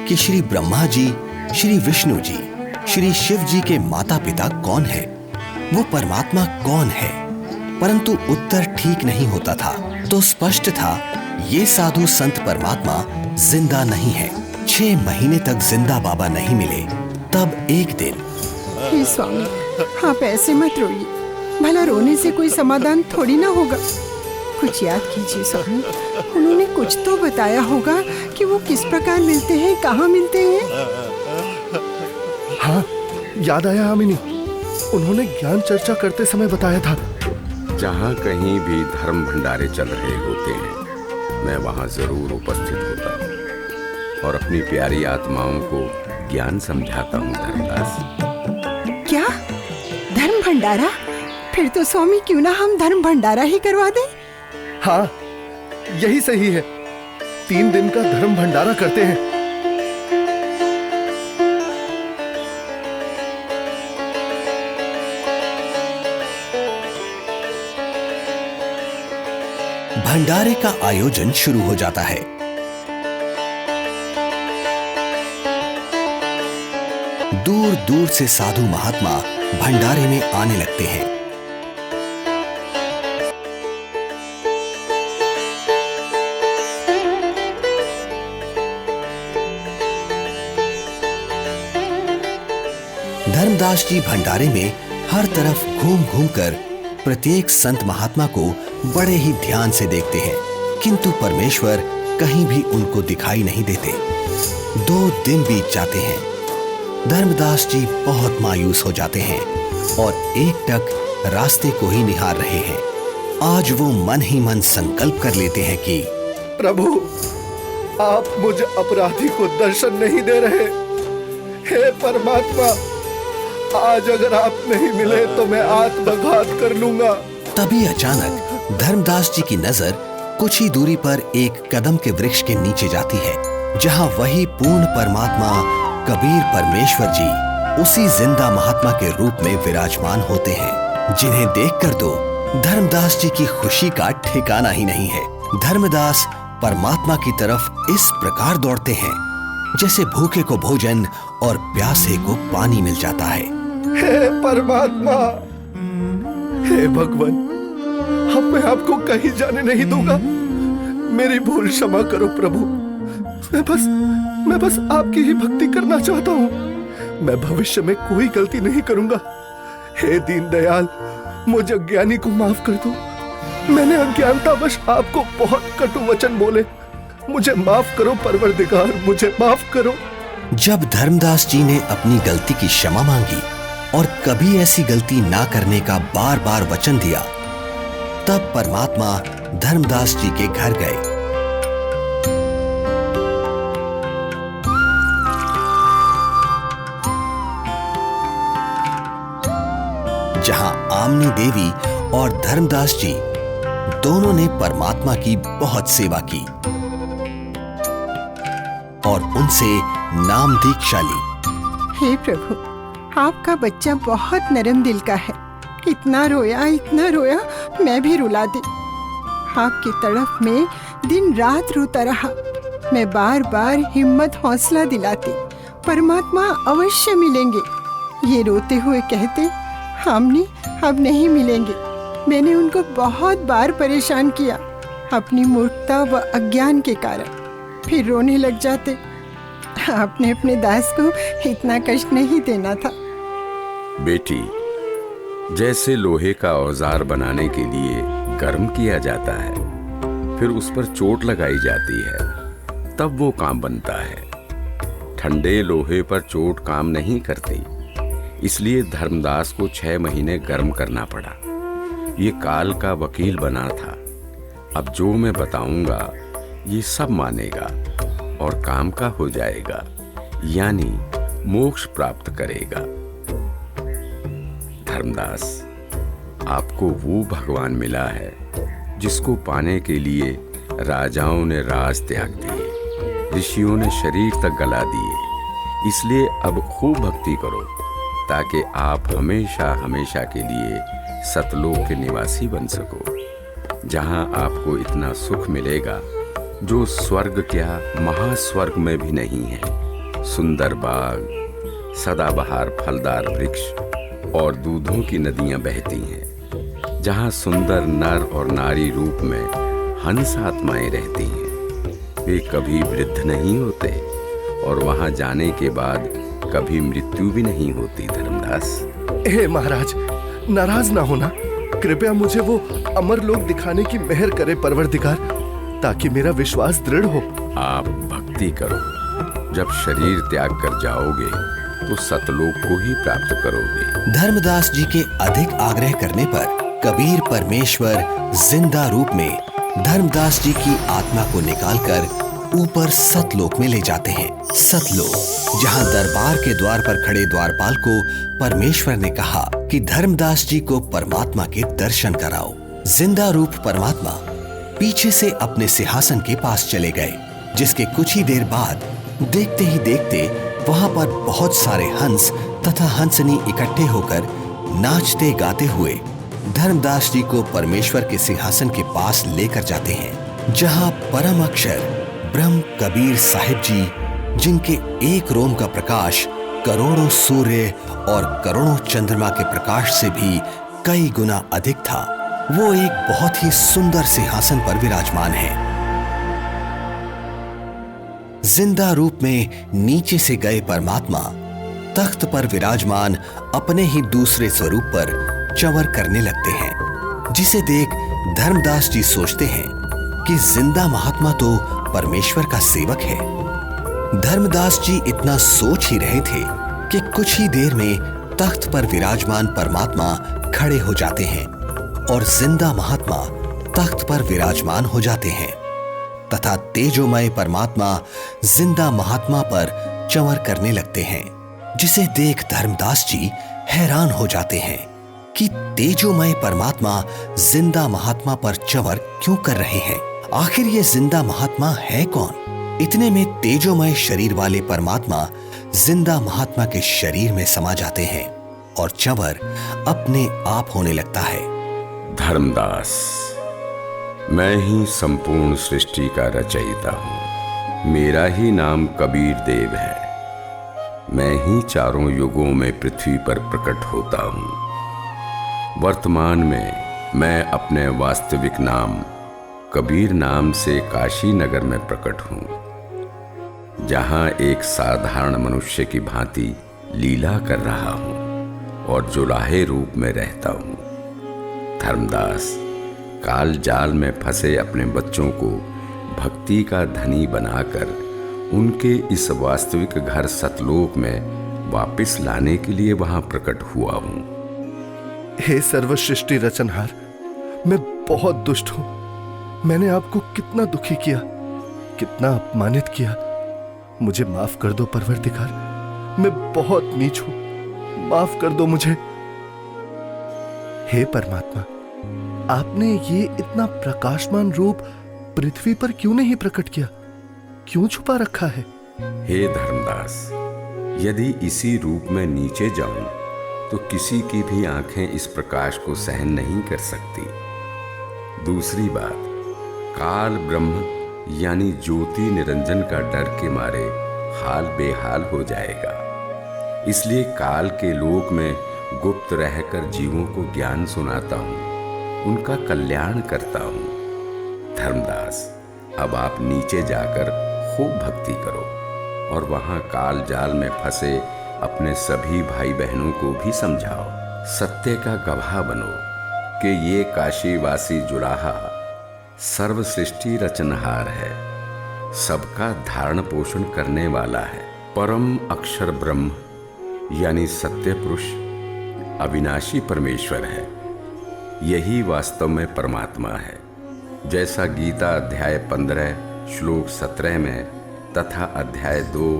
कि श्री ब्रह्मा जी, श्री विष्णु जी, श्री शिव जी के माता पिता कौन है, वो परमात्मा कौन है। परंतु उत्तर ठीक नहीं होता था। तो स्पष्ट था ये साधु संत परमात्मा जिंदा नहीं है। 6 महीने तक जिंदा बाबा नहीं मिले। तब एक दिन, हे स्वामी, आप ऐसे मत रोइए, भला रोने से कोई समाधान थोड़ी ना होगा। कुछ याद कीजिए स्वामी, उन्होंने कुछ तो बताया होगा कि वो किस प्रकार मिलते हैं, कहाँ मिलते हैं। हाँ, याद आया आमिनी, उन्होंने ज्ञान चर्चा करते समय बताया था। जहाँ कहीं भी धर्म भंडारे चल रहे होते हैं, मैं वहाँ जरूर उपस्थित होता हूँ और अपनी प्यारी आत्माओं को ज्ञान समझाता हूँ। धर्मदास, क्या धर्म भंडारा? फिर तो स्वामी क्यों ना हम धर्म भंडारा ही करवा दें। हाँ, यही सही है। 3 दिन का धर्म भंडारा करते हैं। भंडारे का आयोजन शुरू हो जाता है। दूर दूर से साधु महात्मा भंडारे में आने लगते हैं। धर्मदास जी भंडारे में हर तरफ घूम घूम कर प्रत्येक संत महात्मा को बड़े ही ध्यान से देखते हैं, किंतु परमेश्वर कहीं भी उनको दिखाई नहीं देते। 2 दिन बीत जाते हैं। धर्मदास जी बहुत मायूस हो जाते हैं और एकटक रास्ते को ही निहार रहे हैं। आज वो मन ही मन संकल्प कर लेते हैं कि प्रभु, आप मुझे अपराधी को दर्शन नहीं दे रहे। हे परमात्मा, आज अगर आप नहीं मिले तो मैं आत्मघात कर लूंगा। तभी अचानक धर्मदास जी की नजर कुछ ही दूरी पर एक कदम के वृक्ष के नीचे जाती है, जहां वही पूर्ण परमात्मा कबीर परमेश्वर जी उसी जिंदा महात्मा के रूप में विराजमान होते हैं, जिन्हें देखकर तो धर्मदास जी की खुशी का ठिकाना ही नहीं है। धर्मदास परमात्मा की तरफ इस प्रकार दौड़ते हैं जैसे भूखे को भोजन और प्यासे को पानी मिल जाता है। हे परमात्मा, हे भगवान, अब मैं आपको कहीं जाने नहीं दूंगा। मेरी भूल क्षमा करो प्रभु। मैं बस आपकी ही भक्ति करना चाहता हूँ। मैं भविष्य में कोई गलती नहीं करूंगा। हे दीन दयाल, मुझे अज्ञानी को माफ कर दो। मैंने अज्ञानतावश आपको बहुत कटु वचन बोले। मुझे माफ करो परवरदिगार, मुझे माफ करो। जब धर्मदास जी ने अपनी गलती की क्षमा मांगी और कभी ऐसी गलती ना करने का बार बार वचन दिया, तब परमात्मा धर्मदास जी के घर गए। जहां आमनी देवी और धर्मदास जी दोनों ने परमात्मा की बहुत सेवा की और उनसे नाम दीक्षा ली। हे प्रभु, आपका बच्चा बहुत नरम दिल का है। इतना रोया मैं भी रुला दी। आपकी तड़फ में दिन रात रोता रहा। मैं बार बार हिम्मत हौसला दिलाती, परमात्मा अवश्य मिलेंगे। ये रोते हुए कहते, हमने अब नहीं मिलेंगे। मैंने उनको बहुत बार परेशान किया अपनी मूर्खता व अज्ञान के कारण। फिर रोने लग जाते। आपने अपने दास को इतना कष्ट नहीं देना था। बेटी, जैसे लोहे का औजार बनाने के लिए गर्म किया जाता है, फिर उस पर चोट लगाई जाती है, तब वो काम बनता है। ठंडे लोहे पर चोट काम नहीं करती, इसलिए धर्मदास को 6 महीने गर्म करना पड़ा। ये काल का वकील बना था। अब जो मैं बताऊंगा ये सब मानेगा और काम का हो जाएगा, यानी मोक्ष प्राप्त करेगा। धर्मदास, आपको वो भगवान मिला है जिसको पाने के लिए राजाओं ने राज त्याग दिए, ऋषियों ने शरीर तक गला दिए। इसलिए अब खूब भक्ति करो ताकि आप हमेशा हमेशा के लिए सतलोक के निवासी बन सको, जहां आपको इतना सुख मिलेगा जो स्वर्ग क्या महास्वर्ग में भी नहीं है। सुंदर बाग, सदाबहार फलदार वृक्ष और दूधों की नदियां बहती हैं, जहां सुंदर नर और नारी रूप में हंस आत्माएं रहती हैं। वे कभी वृद्ध नहीं होते और वहां जाने के बाद कभी मृत्यु भी नहीं होती। धर्मदास, हे महाराज, नाराज ना होना। कृपया मुझे वो अमर लोक दिखाने की मेहर करे परवरदिगार, ताकि मेरा विश्वास दृढ़ हो। आप भक्ति करो। जब शरीर त्याग कर जाओगे तो सतलोक को ही प्राप्त करोगे। धर्मदास जी के अधिक आग्रह करने पर कबीर परमेश्वर जिंदा रूप में धर्मदास जी की आत्मा को निकालकर ऊपर सतलोक में ले जाते हैं। सतलोक, जहां दरबार के द्वार पर खड़े द्वारपाल को परमेश्वर ने कहा कि धर्मदास जी को परमात्मा के दर्शन कराओ। जिंदा रूप परमात्मा पीछे से अपने सिंहासन के पास चले गए, जिसके कुछ ही देर बाद देखते ही देखते वहां पर बहुत सारे हंस तथा हंसनी इकट्ठे होकर नाचते गाते हुए धर्मदास जी को परमेश्वर के सिंहासन के पास लेकर जाते हैं, जहां परम अक्षर ब्रह्म कबीर साहिब जी, जिनके एक रोम का प्रकाश करोड़ों सूर्य और करोड़ों चंद्रमा के प्रकाश से भी कई गुना अधिक था, वो एक बहुत ही सुंदर सिंहासन पर विराजमान है। जिंदा रूप में नीचे से गए परमात्मा तख्त पर विराजमान अपने ही दूसरे स्वरूप पर चंवर करने लगते हैं, जिसे देख धर्मदास जी सोचते हैं कि जिंदा महात्मा तो परमेश्वर का सेवक है। धर्मदास जी इतना सोच ही रहे थे कि कुछ ही देर में तख्त पर विराजमान परमात्मा खड़े हो जाते हैं और जिंदा महात्मा तख्त पर विराजमान हो जाते हैं तथा तेजोमय परमात्मा जिंदा महात्मा पर चंवर करने लगते हैं, जिसे देख धर्मदास जी हैरान हो जाते हैं कि तेजोमय परमात्मा जिंदा महात्मा पर चंवर क्यों कर रहे हैं। आखिर ये जिंदा महात्मा है कौन? इतने में तेजोमय शरीर वाले परमात्मा जिंदा महात्मा के शरीर में समा जाते हैं और चंवर अपने आप होने लगता है। धर्मदास, मैं ही संपूर्ण सृष्टि का रचयिता हूँ। मेरा ही नाम कबीर देव है। मैं ही चारों युगों में पृथ्वी पर प्रकट होता हूँ। वर्तमान में मैं अपने वास्तविक नाम कबीर नाम से काशी नगर में प्रकट हूँ, जहाँ एक साधारण मनुष्य की भांति लीला कर रहा हूँ और जुलाहे रूप में रहता हूँ। धर्मदास, काल जाल में फंसे अपने बच्चों को भक्ति का धनी बनाकर उनके इस वास्तविक घर सतलोक में वापस लाने के लिए वहां प्रकट हुआ हूं। हे सर्वसृष्टि रचनहार, मैं बहुत दुष्ट हूं। मैंने आपको कितना दुखी किया, कितना अपमानित किया। मुझे माफ कर दो परवरदिगार, मैं बहुत नीच हूं, माफ कर दो मुझे। हे परमात्मा, आपने ये इतना प्रकाशमान रूप पृथ्वी पर क्यों नहीं प्रकट किया? क्यों छुपा रखा है? हे धर्मदास, यदि इसी रूप में नीचे जाऊं तो किसी की भी आंखें इस प्रकाश को सहन नहीं कर सकती। दूसरी बात, काल ब्रह्म यानी ज्योति निरंजन का डर के मारे हाल बेहाल हो जाएगा। इसलिए काल के लोक में गुप्त रहकर जीवों को ज्ञान सुनाता हूं, उनका कल्याण करता हूं। धर्मदास, अब आप नीचे जाकर खूब भक्ति करो और वहां काल जाल में फंसे अपने सभी भाई बहनों को भी समझाओ। सत्य का गवाह बनो कि ये काशीवासी जुलाहा सर्व सृष्टि रचनहार है, सबका धारण पोषण करने वाला है। परम अक्षर ब्रह्म यानी सत्य पुरुष अविनाशी परमेश्वर है। यही वास्तव में परमात्मा है। जैसा गीता अध्याय 15 श्लोक 17 में तथा अध्याय 2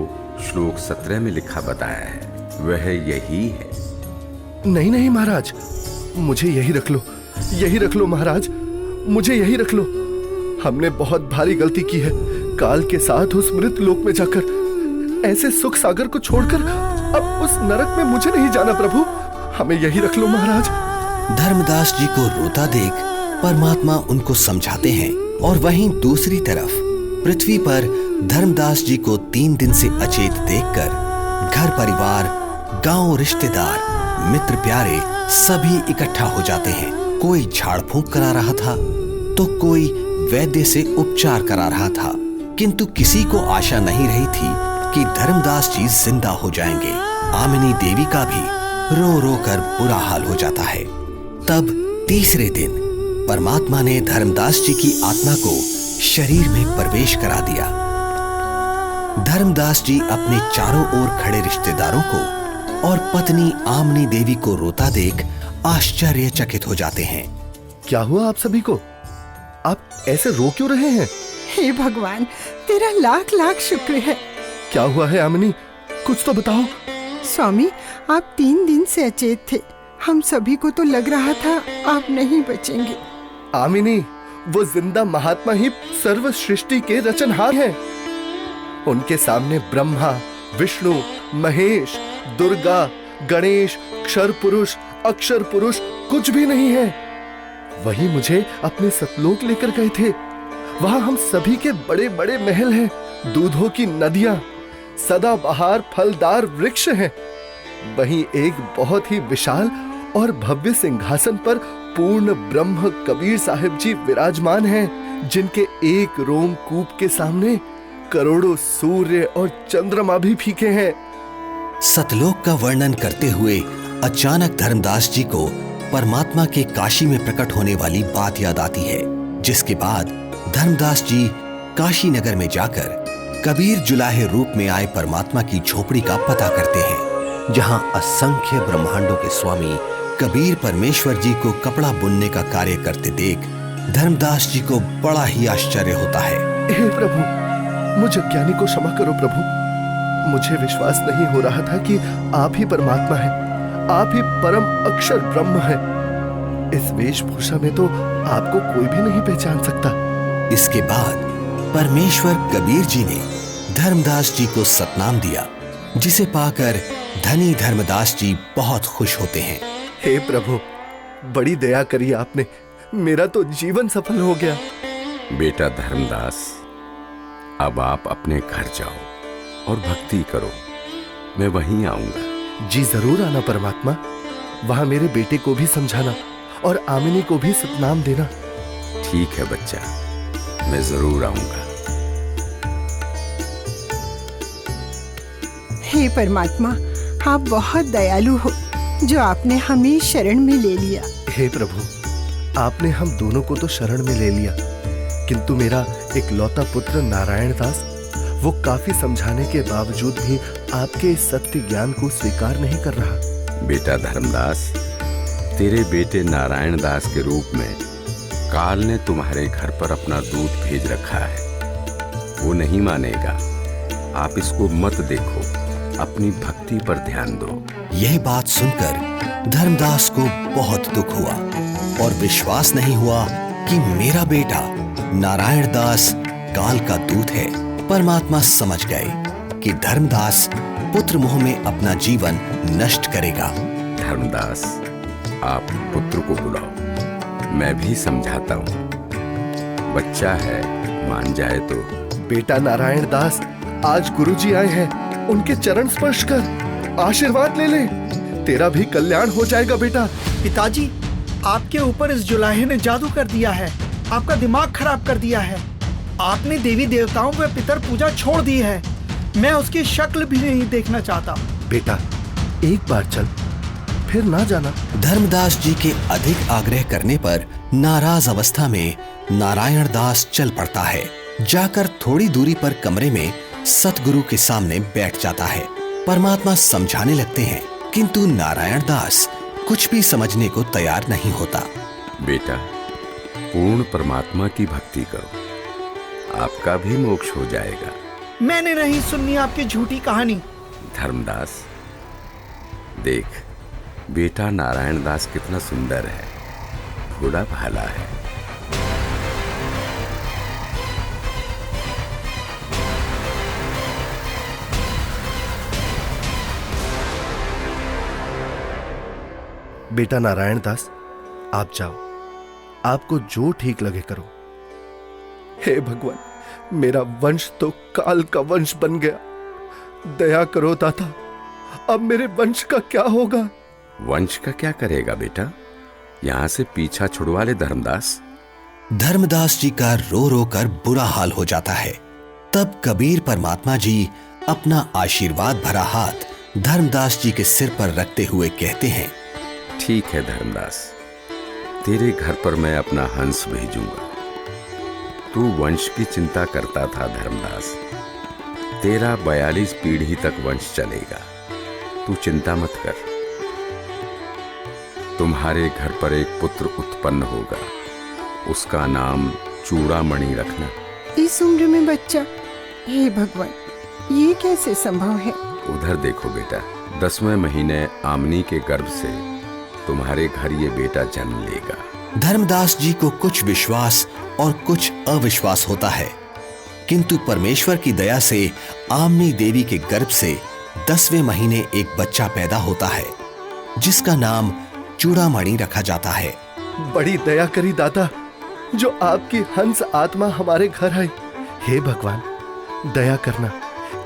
श्लोक 17 में लिखा बताया है, वह यही है। नहीं नहीं महाराज, मुझे यही रख लो, यही रख लो महाराज, मुझे यही रख लो। हमने बहुत भारी गलती की है। काल के साथ उस मृत लोक में जाकर ऐसे सुख सागर को छोड़कर अब उस नरक में मुझे नहीं जाना प्रभु, हमें यही रख लो महाराज। धर्मदास जी को रोता देख परमात्मा उनको समझाते हैं और वहीं दूसरी तरफ पृथ्वी पर धर्मदास जी को 3 दिन से अचेत देखकर घर परिवार, गांव, रिश्तेदार, मित्र प्यारे सभी इकट्ठा हो जाते हैं। कोई झाड़ फूंक करा रहा था तो कोई वैद्य से उपचार करा रहा था, किंतु किसी को आशा नहीं रही थी कि धर्मदास जी जिंदा हो जाएंगे। आमिनी देवी का भी रो रो कर बुरा हाल हो जाता है। तब तीसरे दिन परमात्मा ने धर्मदास जी की आत्मा को शरीर में प्रवेश करा दिया। धर्मदास जी अपने चारों ओर खड़े रिश्तेदारों को और पत्नी आमिनी देवी को रोता देख आश्चर्यचकित हो जाते हैं। क्या हुआ आप सभी को? आप ऐसे रो क्यों रहे हैं? हे भगवान, तेरा लाख लाख शुक्र है। क्या हुआ है आमिनी, कुछ तो बताओ। स्वामी, आप 3 दिन से अचेत थे। हम सभी को तो लग रहा था आप नहीं बचेंगे। आमिनी, वो जिंदा महात्मा ही सर्व सृष्टि के रचनहार हैं। उनके सामने ब्रह्मा, विष्णु, महेश, दुर्गा, गणेश, क्षर पुरुष, अक्षर पुरुष कुछ भी नहीं है। वही मुझे अपने सतलोक लेकर गए थे। वहां हम सभी के बड़े बड़े महल हैं, दूधों की नदियां, सदाबहार फलदार वृक्ष हैं। वहीं एक बहुत ही विशाल और भव्य सिंहासन पर पूर्ण ब्रह्म कबीर साहिब जी विराजमान हैं, जिनके एक रोमकूप के सामने करोड़ों सूर्य और चंद्रमा भी फीके हैं। सतलोक का वर्णन करते हुए अचानक धर्मदास जी को परमात्मा के काशी में प्रकट होने वाली बात याद आती है, जिसके बाद धर्मदास जी काशी नगर में जाकर कबीर जुलाहे रूप में आए परमात्मा की झोपड़ी का पता करते हैं। जहां असंख्य ब्रह्मांडों के स्वामी कबीर परमेश्वर जी को कपड़ा बुनने का कार्य करते देख धर्मदास जी को बड़ा ही आश्चर्य होता है। हे प्रभु, मुझ अज्ञानी को क्षमा करो प्रभु। मुझे विश्वास नहीं हो रहा था कि आप ही परमात्मा हैं, आप ही परम अक्षर ब्रह्म हैं। इस वेशभूषा में तो आपको कोई भी नहीं पहचान सकता। इसके बाद परमेश्वर कबीर जी ने धर्मदास जी को सतनाम दिया, जिसे पाकर धनी धर्मदास जी बहुत खुश होते हैं। हे प्रभु, बड़ी दया करी आपने, मेरा तो जीवन सफल हो गया। बेटा धर्मदास, अब आप अपने घर जाओ और भक्ति करो, मैं वहीं आऊंगा। जी जरूर आना परमात्मा। वहां मेरे बेटे को भी समझाना और आमिनी को भी सतनाम देना। ठीक है बच्चा, मैं जरूर आऊंगा। हे परमात्मा, आप बहुत दयालु हो जो आपने हमें शरण में ले लिया। हे प्रभु, आपने हम दोनों को तो शरण में ले लिया, किंतु मेरा इकलौता पुत्र नारायण दास, वो काफी समझाने के बावजूद भी आपके इस सत्य ज्ञान को स्वीकार नहीं कर रहा। बेटा धर्मदास, तेरे बेटे नारायण दास के रूप में काल ने तुम्हारे घर पर अपना दूत भेज रखा है। वो नहीं मानेगा। आप इसको मत देखो, अपनी भक्ति पर ध्यान दो। यह बात सुनकर धर्मदास को बहुत दुख हुआ और विश्वास नहीं हुआ कि मेरा बेटा नारायण दास काल का दूत है। परमात्मा समझ गए कि धर्मदास पुत्र मोह में अपना जीवन नष्ट करेगा। धर्मदास, आप पुत्र को बुलाओ, मैं भी समझाता हूँ। बच्चा है, मान जाए तो। बेटा नारायण दास, आज गुरुजी आए हैं, उनके चरण स्पर्श कर आशीर्वाद ले ले, तेरा भी कल्याण हो जाएगा बेटा। पिताजी, आपके ऊपर इस जुलाहे ने जादू कर दिया है, आपका दिमाग खराब कर दिया है। आपने देवी देवताओं व पितर पूजा छोड़ दी है। मैं उसकी शक्ल भी नहीं देखना चाहता। बेटा, एक बार चल, फिर ना जाना। धर्मदास जी के अधिक आग्रह करने पर नाराज अवस्था में नारायण दास चल पड़ता है। जाकर थोड़ी दूरी पर कमरे में सतगुरु के सामने बैठ जाता है। परमात्मा समझाने लगते हैं, किंतु नारायण दास कुछ भी समझने को तैयार नहीं होता। बेटा, पूर्ण परमात्मा की भक्ति करो, आपका भी मोक्ष हो जाएगा। मैंने नहीं सुननी आपकी झूठी कहानी। धर्मदास, देख, बेटा नारायण दास कितना सुंदर है, भोला भाला है। बेटा नारायण दास, आप जाओ, आपको जो ठीक लगे करो। हे भगवान, मेरा वंश तो काल का वंश बन गया। दया करो दाता, अब मेरे वंश का क्या होगा? वंश का क्या करेगा बेटा? यहां से पीछा छुड़वा ले धर्मदास। धर्मदास जी का रो रो कर बुरा हाल हो जाता है। तब कबीर परमात्मा जी अपना आशीर्वाद भरा हाथ धर्मदास जी के सिर पर रखते हुए कहते हैं, ठीक है धर्मदास, तेरे घर पर मैं अपना हंस भेजूंगा। तू वंश की चिंता करता था धर्मदास, तेरा 42 पीढ़ी तक वंश चलेगा, तू चिंता मत कर। तुम्हारे घर पर एक पुत्र उत्पन्न होगा, उसका नाम चूड़ामणि रखना। इस उम्र में बच्चा? हे भगवान, ये कैसे संभव है? उधर देखो बेटा, 10वें महीने आमनी के गर्भ से तुम्हारे घर ये बेटा जन्म लेगा। धर्मदास जी को कुछ विश्वास और कुछ अविश्वास होता है, किंतु परमेश्वर की दया से आमनी देवी के गर्भ से 10वें महीने एक बच्चा पैदा होता है, जिसका नाम चूड़ामणि रखा जाता है। बड़ी दया करी दाता, जो आपकी हंस आत्मा हमारे घर आई। हे भगवान, दया करना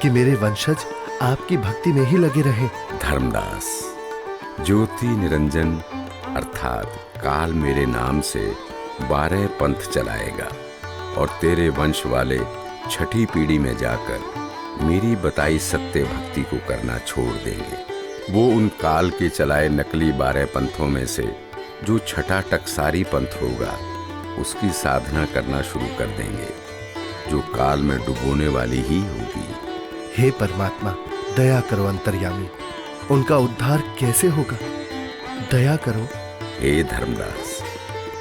कि मेरे वंशज आपकी भक्ति में ही लगे रहे। धर्मदास, ज्योति निरंजन अर्थात काल मेरे नाम से 12 पंथ चलाएगा और तेरे वंश वाले 6ठी पीढ़ी में जाकर मेरी बताई सत्य भक्ति को करना छोड़ देंगे। वो उन काल के चलाए नकली 12 पंथों में से जो 6ठा टकसारी पंथ होगा, उसकी साधना करना शुरू कर देंगे, जो काल में डुबोने वाली ही होगी। हे परमात्मा, दया करो अंतर्यामी, उनका उद्धार कैसे होगा? दया करो। हे धर्मदास,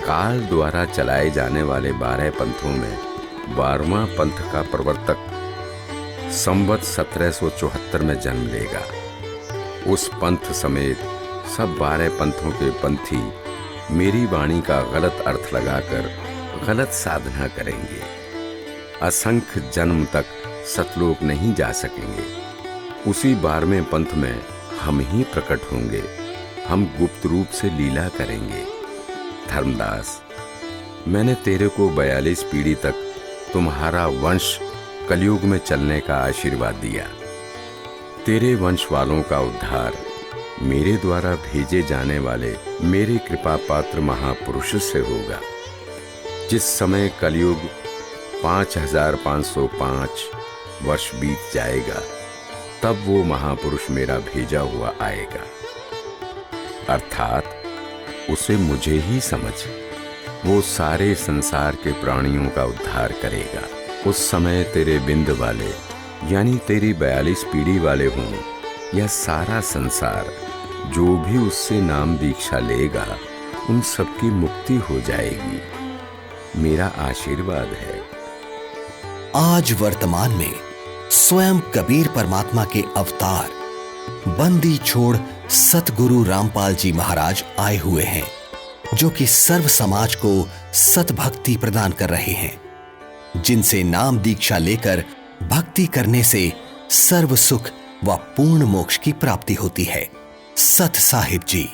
काल द्वारा चलाए जाने वाले 12 पंथों में 12वां पंथ का प्रवर्तक संवत 1774 में जन्म लेगा। उस पंथ समेत सब 12 पंथों के पंथी मेरी वाणी का गलत अर्थ लगाकर गलत साधना करेंगे। असंख्य जन्म तक सतलोक नहीं जा सकेंगे। उसी 12वें पंथ में हम ही प्रकट होंगे। हम गुप्त रूप से लीला करेंगे। धर्मदास, मैंने तेरे को 42 पीढ़ी तक तुम्हारा वंश कलयुग में चलने का आशीर्वाद दिया। तेरे वंश वालों का उद्धार मेरे द्वारा भेजे जाने वाले मेरे कृपा पात्र महापुरुष से होगा। जिस समय कलयुग 5505 वर्ष बीत जाएगा, तब वो महापुरुष मेरा भेजा हुआ आएगा। अर्थात उसे मुझे ही समझ। वो सारे संसार के प्राणियों का उद्धार करेगा। उस समय तेरे बिंद वाले यानी तेरी 42 पीढ़ी वाले हों या सारा संसार, जो भी उससे नाम दीक्षा लेगा उन सबकी मुक्ति हो जाएगी। मेरा आशीर्वाद है। आज वर्तमान में स्वयं कबीर परमात्मा के अवतार बंदी छोड़ सतगुरु रामपाल जी महाराज आए हुए हैं, जो कि सर्व समाज को सतभक्ति प्रदान कर रहे हैं, जिनसे नाम दीक्षा लेकर भक्ति करने से सर्व सुख व पूर्ण मोक्ष की प्राप्ति होती है। सत साहिब जी।